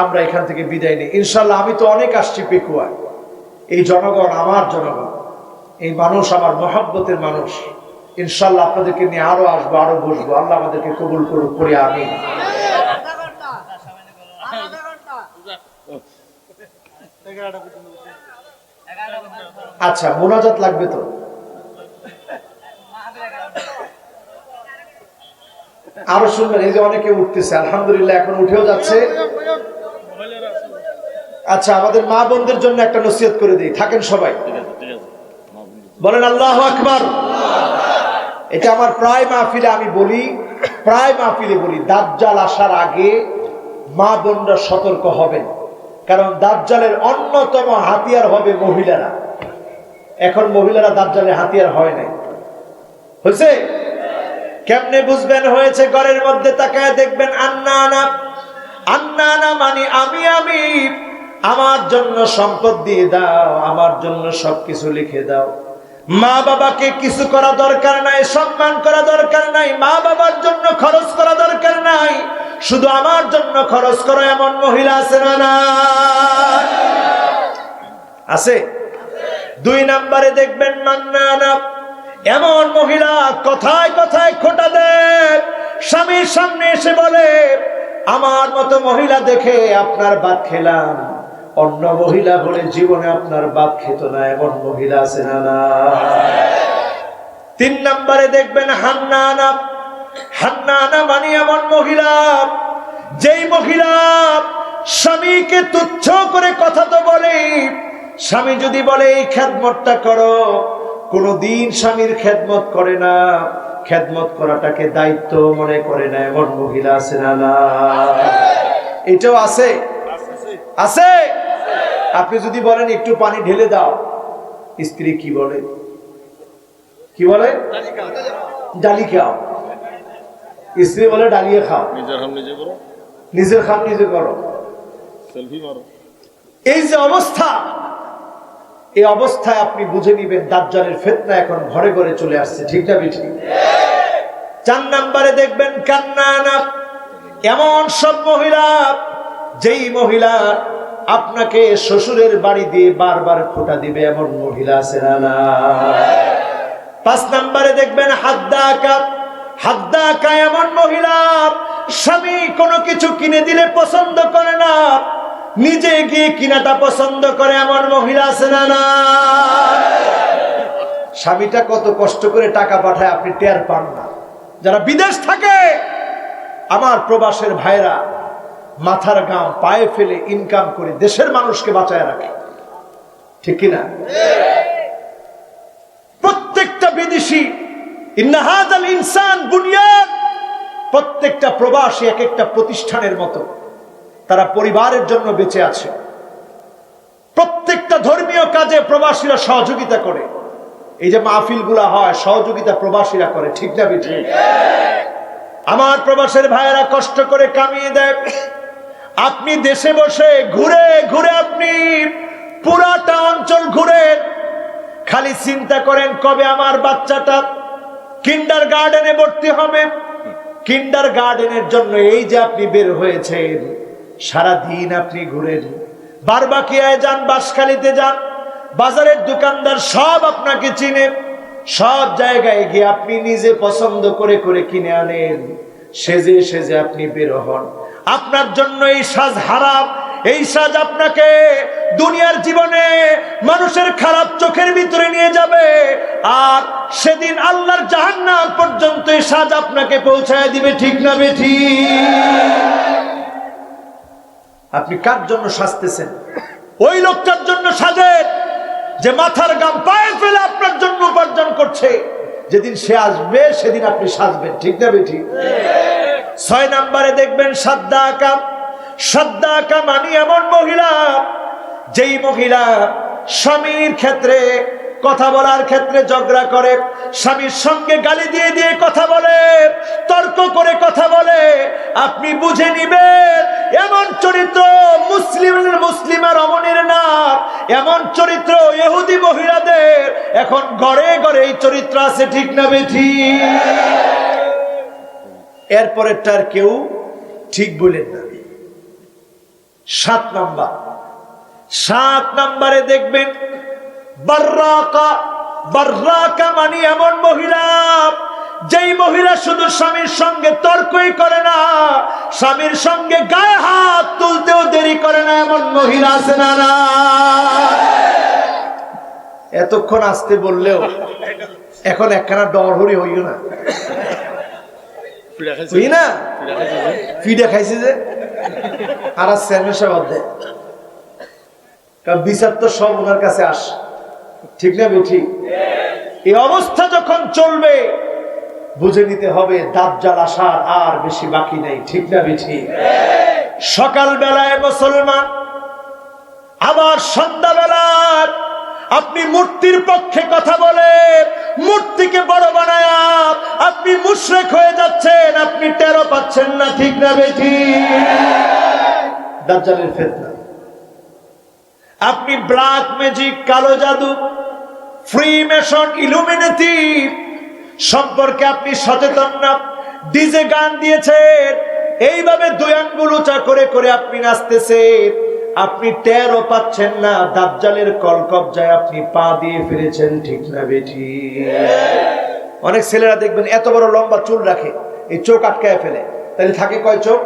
আমরা এখান থেকে বিদায় নিই ইনশাআল্লাহ। আমি তো অনেক আসছি পেকুয়ায়, এই জনগণ আমার জনগণ, এই মানুষ আমার মহব্বতের মানুষ। ইনশাআল্লাহ আপনাদেরকে নিয়ে আরো আসবো, আরো বসবো। আল্লাহ আমাদেরকে কবুল করুক, করি আমিন। আচ্ছা, মোনাজাত লাগবে তো? আরো শুনবেন, এই যে অনেকে উঠতেছে, আলহামদুলিল্লাহ, এখন উঠেও যাচ্ছে। আচ্ছা, আমাদের মা বোনদের জন্য একটা নসিহত করে দিই, থাকেন সবাই, বলেন আল্লাহু আকবার। এটা আমার প্রায় মাহফিলে আমি বলি, দাজ্জাল আসার আগে মা বোনরা সতর্ক হবেন, কারণ দাজ্জালের অন্যতম হাতিয়ার হবে মহিলারা। এখন মহিলারা দাজ্জালের হাতিয়ার হয় নাই, হয়েছে? কেমনে বুঝবেন হয়েছে? ঘরের মধ্যে তাকায় দেখবেন আন্নানা, আন্নানা মানে আমি, আমার জন্য সম্পদ দিয়ে দাও, আমার জন্য সবকিছু লিখে দাও। মা বাবাকে কিছু করা দরকার নাই, সম্মান করা দরকার নাই, মা বাবার জন্য খরচ করা দরকার নাই, শুধু আমার জন্য খরচ করো, এমন মহিলা আছে না? না আছে? 2 নম্বরে দেখবেন মান্নানা, এমন মহিলা কথায় কথায় খোঁটা দেয়, স্বামীর সামনে এসে বলে আমার মতো মহিলা দেখে আপনার ভাত খেলাম, অন্য মহিলা হলে জীবনে আপনার ভাত খেত না, এমন মহিলা আছে না? না। 3 নম্বরে দেখবেন হান্নানা, হান্নানা মানে এমন মহিলা, যেই মহিলা স্বামীকে তুচ্ছ করে কথা তো বলে, স্বামী যদি বলে এই খেদমতটা করো, কোনদিন স্বামীর খেদমত করে না, খেদমত করাটাকে দায়িত্ব মনে করে না, এমন মহিলা আছে না? না। এটাও আছে, আছে। আপনি যদি বলেন একটু পানি ঢেলে দাও, স্ত্রী কি বলে? ডালি খাও। স্ত্রী বলে ডালিয়ে খাও, নিজের খাও, নিজে করো, এই যে অবস্থা, এই অবস্থায় আপনি বুঝে নিবেন দাজ্জালের ফিতনা এখন ঘরে ঘরে চলে আসছে, ঠিক না বেঠিক? 4 নম্বরে দেখবেন কান্নানা, এমন সব মহিলা, যেই মহিলা আপনাকে শ্বশুরের বাড়ি দিয়ে বারবার খোঁটা দিবে, এমন মহিলা আছে না? 5 নম্বরে দেখবেন হাদ্দাকা, হাদ্দাকা এমন মহিলা, স্বামী কোনো কিছু কিনে দিলে পছন্দ করে না, নিজে গিয়ে কিনাটা পছন্দ করে, এমন মহিলা আছে না? স্বামীটা কত কষ্ট করে টাকা পাঠায় আপনি টের পান না। যারা বিদেশ থাকে, আমার প্রবাসের ভাইরা, মাথার ঘাম পায়ে ফেলে ইনকাম করে দেশের মানুষকে বাঁচায় রাখে, ঠিক কিনা? প্রত্যেকটা বিদেশি ইন্না হাযাল ইনসান বুনিয়ান, প্রত্যেকটা প্রবাসী এক একটা প্রতিষ্ঠানের মতো, তারা পরিবারের জন্য বেঁচে আছে। প্রত্যেকটা ধর্মীয় কাজে প্রবাসীরা সহযোগিতা করে। এই যে মাহফিলগুলা হয়, সহযোগিতা প্রবাসীরা করে, ঠিক না ঠিক? আমার প্রবাসের ভাইয়েরা কষ্ট করে কামিয়ে দেয়। আপনি দেশে বসে ঘুরে ঘুরে আপনি পুরাটা অঞ্চল ঘুরেন, খালি চিন্তা করেন কবে আমার বাচ্চাটা কিন্ডার গার্ডেনে ভর্তি হবে। কিন্ডার গার্ডেনের জন্য এই যে আপনি বের হয়েছেন, সারা দিন আপনি ঘুরেন, বারবাকিয়ায় যান, বাঁশখালীতে যান, বাজারের দোকানদার সব আপনাকে চিনে, সব জায়গায় গিয়ে আপনি নিজে পছন্দ করে করে কিনে আনেন, সেজে সেজে আপনি বের হন। আপনার জন্য এই সাজ হারাম, এই সাজ আপনাকে দুনিয়ার জীবনে মানুষের খারাপ চোখের ভিতরে নিয়ে যাবে, আর সেদিন আল্লাহর জাহান্নাম পর্যন্ত এই সাজ আপনাকে পৌঁছায় দিবে, ঠিক না বেঠি? আপনি কার জন্য সাজতেছেন? ওই লোকটার জন্য সাজেন যে মাথার ঘাম পায়ে ফেলে আপনার জন্য উপার্জন করছে। যেদিন সে আসবে সেদিন আপনি সাজবেন, ঠিক না বেঠি? 6 নম্বরে দেখবেন সাদ্দাকা। সাদ্দাকা মানে এমন মহিলা, যেই মহিলা স্বামীর ক্ষেত্রে কথা বলার ক্ষেত্রে ঝগড়া করে, স্বামীর সঙ্গে গালি দিয়ে দিয়ে কথা বলে, তর্ক করে কথা বলে। আপনি বুঝে নিবেন এমন চরিত্র মুসলিমা রমণীর না, এমন চরিত্র ইহুদি মহিলাদের এখন ঘরে ঘরে এই চরিত্র আছে, ঠিক না বেঠি? এরপরেরটার কেউ ঠিক বলেন না। 7 নম্বর, 7 নম্বরে দেখবেন বাররাকা। বাররাকা মানে এমন মহিলা, যেই মহিলা শুধু স্বামীর সঙ্গে তর্কই করে না, স্বামীর সঙ্গে গায়ে হাত তুলতেও দেরি করে না, এমন মহিলা আছে না? না, এতক্ষণ আসতে বললেও এখন একখানা ডরহরি হইল না, হই না? ফিডে খাইছে যে আর কারণ বিচার তো সব ওনার কাছে আস, ঠিক না বেঠি? এই অবস্থা যখন চলবে বুঝে নিতে হবে দাজ্জাল আসার আর বেশি বাকি নেই, ঠিক না বেঠি? সকাল বেলায় মুসলমান, আবার সন্ধ্যা বেলায় আপনি মূর্তির পক্ষে কথা বলে মূর্তিকে বড় বানায় আপনি মুশরিক হয়ে যাচ্ছেন, আপনি টেরও পাচ্ছেন না, ঠিক না বেঠি? দাজ্জালের ফিতনা। আপনি ব্ল্যাক ম্যাজিক, কালো জাদু, ফ্রি মেশন, ইলুমিনেটি সম্পর্কে আপনি সচেতন না। ডিজে গান দিয়েছেন, এইভাবে 2 আঙ্গুল উঁচা করে করে আপনি নাচতেছেন, আপনি টেরও পাচ্ছেন না দাজ্জালের কলকবজায় আপনি পা দিয়ে ফিরেছেন, ঠিক না বেঠি? অনেক ছেলেরা দেখবেন এত বড় লম্বা চুল রাখে, এই চোখ আটকায় ফেলে, তাহলে থাকে কয় চোখ?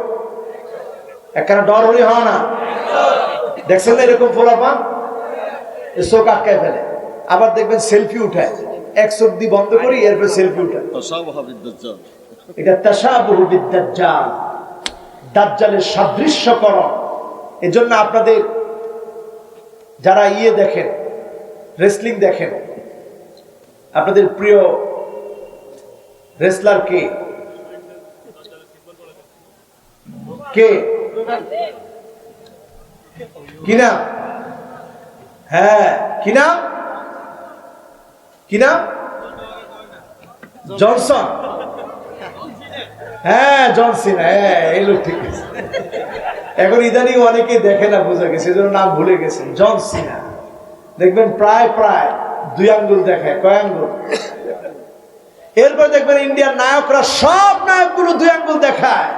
একখানা ডর হলে হয় না? দেখছেন না এরকম ফোলাপান, চোখ আটকায় ফেলে। আবার দেখবেন সেলফি উঠায়, এক চোখ দিয়ে বন্ধ করি, এরপর সেলফি উঠায়। এটা তাশাবুহু বিদ-দাজ্জাল, দাজ্জালের সাদৃশ্যকরণ। এজন্য আপনাদের যারা দেখেন, রেসলিং দেখেন, আপনাদের প্রিয় রেসলার কে? কে? কি নাম? হ্যাঁ, কি নাম? কি নাম? জনসন। হ্যাঁ, জন সিনা। হ্যাঁ, এই লোক ঠিক আছে। এখন ইদানিং অনেকে দেখে না, বোঝা গেছে, এজন্য নাম ভুলে গেছে। জন সিনা দেখবেন প্রায় 2 আঙ্গুল দেখায়। কয় আঙ্গুল? এরপর দেখবেন ইন্ডিয়ার নায়করা সব নায়কগুলো 2 আঙ্গুল দেখায়।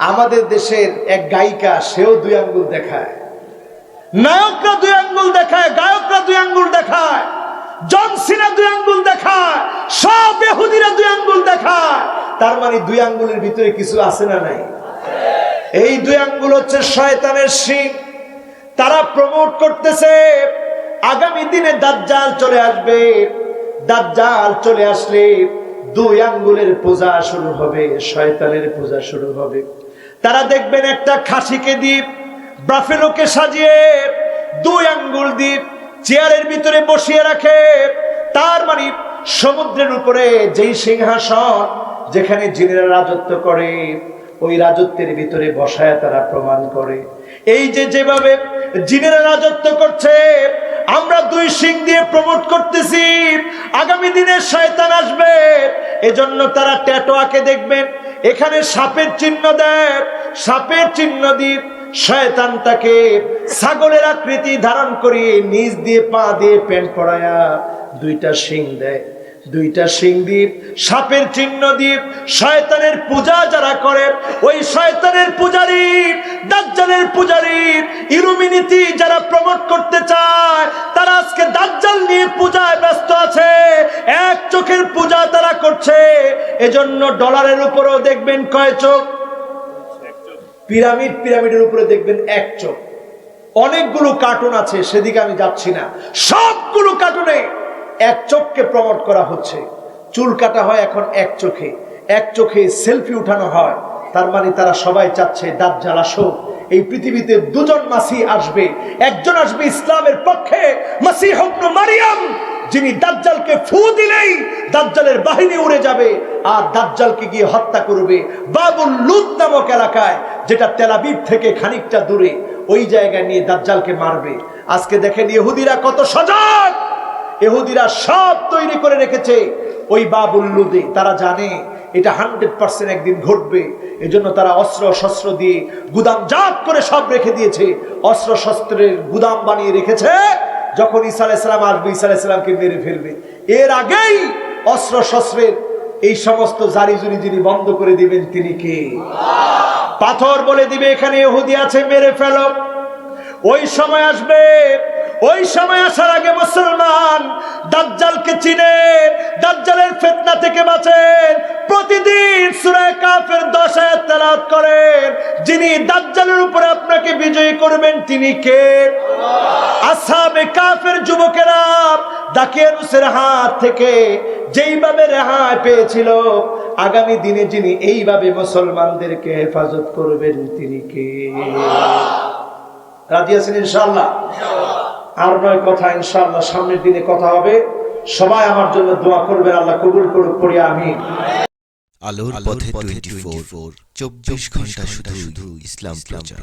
আমাদের দেশের এক গায়িকা, সেও 2 আঙ্গুল দেখায়। নায়করা 2 আঙ্গুল দেখায়, গায়করা 2 আঙ্গুল দেখায়, জন সিনা 2 আঙ্গুল দেখায়, সব ইহুদিরা 2 আঙ্গুল দেখায়। তার মানে 2 আঙ্গুলের ভিতরে কিছু আছে না নাই? এই 2 আঙ্গুল হচ্ছে শয়তানের শিং। তারা প্রমোট করতেছে আগামী দিনে দাজ্জাল চলে আসবে। দাজ্জাল চলে আসলে 2 আঙ্গুলের পূজা শুরু হবে, শয়তানের পূজা শুরু হবে। তারা দেখবেন একটা খাসিকে দিয়ে ব্রাফেলোকে সাজিয়ে 2 আঙ্গুল দিয়ে চেয়ারের ভিতরে বসিয়ে রাখে। তার মানে সমুদ্রের উপরে যেই সিংহাসন যেখানে জিনেরা রাজত্ব করে, ওই রাজত্বের ভিতরে বসায় তারা প্রমাণ করে এই যে যেভাবে জিনেরা রাজত্ব করছে, আমরা 2 শিং দিয়ে প্রমোট করতেছি, আগামী দিনে শয়তান আসবে। এজন্য তারা ট্যাটু আঁকে দেখবেন, এখানে সাপের চিহ্ন দেয়, সাপের চিহ্ন দিয়ে শয়তানটাকে ছাগলের আকৃতি ধারণ করিয়ে নিচ দিয়ে পা দিয়ে প্যান্ট পরায়া 2টা শিং দেয়। 2টা শিং দিয়ে সাপের চিহ্ন দিয়ে শয়তানের পূজা যারা করে, ওই শয়তানের পূজারী, দাজ্জালের পূজারী, ইলুমিনাতি যারা প্রমোট করতে চায়, তারা আজকে দাজ্জাল নিয়ে পূজায় ব্যস্ত আছে। এক চোখের পূজা তারা করছে। এজন্য ডলারের উপরেও দেখবেন কয় চোখ? পিরামিডের উপরে দেখবেন 1 চোখ। অনেকগুলো কার্টুন আছে, সেদিকে আমি যাচ্ছি না। সবগুলো কার্টুনে 1 চোখকে প্রমোট করা হচ্ছে। চুল কাটা হয় এখন 1 চোখে, 1 চোখে সেলফি উঠানো হয়। তার মানে তারা সবাই চাচ্ছে দাজ্জাল আসুক। এই পৃথিবীতে 2 জন মাসিহ আসবে, একজন আসবে ইসলামের পক্ষে, মাসিহ ইবনে মারিয়াম, যিনি দাজ্জালকে ফু দিলেই দাজ্জালের বাহিনী উড়ে যাবে আর দাজ্জালকে গিয়ে হত্যা করবে বাবুল লুদ নামক এলাকায়, যেটা তেল আবিব থেকে খানিকটা দূরে। ওই জায়গায় নিয়ে দাজ্জালকে মারবে। আজকে দেখেন ইহুদিরা কত সজাগ, ইহুদিরা সব তৈরি করে রেখেছে ওই বাবুল লুদে। তারা জানে এটা 100% একদিন ঘটবে। এজন্য তারা অস্ত্র শস্ত্র দিয়ে গুদামজাত করে সব রেখে দিয়েছে, অস্ত্র শস্ত্রের গুদাম বানিয়ে রেখেছে। যখন ঈসা আলাইহিস সালাম আসবে, ঈসা আলাইহিস সালামকে মেরে ফেলবে। এর আগেই অস্ত্র শস্ত্রের এই সমস্ত জারি জুরি যিনি বন্ধ করে দিবেন তিনি কে? পাথর বলে দিবে এখানে ইহুদি আছে, মেরে ফেলো। ওই সময় আসবে, ওই সময় আসার আগে মুসলমান দাজ্জালকে চিনেন, দাজ্জালের ফিতনা থেকে বাঁচেন। প্রতিদিন সূরা কাফের 10 আয়াত তেলাওয়াত করেন। যিনি দাজ্জালের উপরে আপনাকে বিজয়ী করবেন তিনি কে? আসহাবে কাফের যুবকেরা দাকিয়ানুসের হাত থেকে যেইভাবে রেহাই পেয়েছিল, আগামী দিনে যিনি এইভাবে মুসলমানদেরকে হেফাজত করবেন তিনি কে? রাজি আছেন ইনশাআল্লাহ? আর নয় কথা, ইনশাআল্লাহ সামনের দিনে কথা হবে। সবাই আমার জন্য দোয়া করবেন, আল্লাহ কবুল করুক, পড়ি আমিন। আলোর পথে 24 24 ঘন্টা শুধু ইসলাম প্রচার।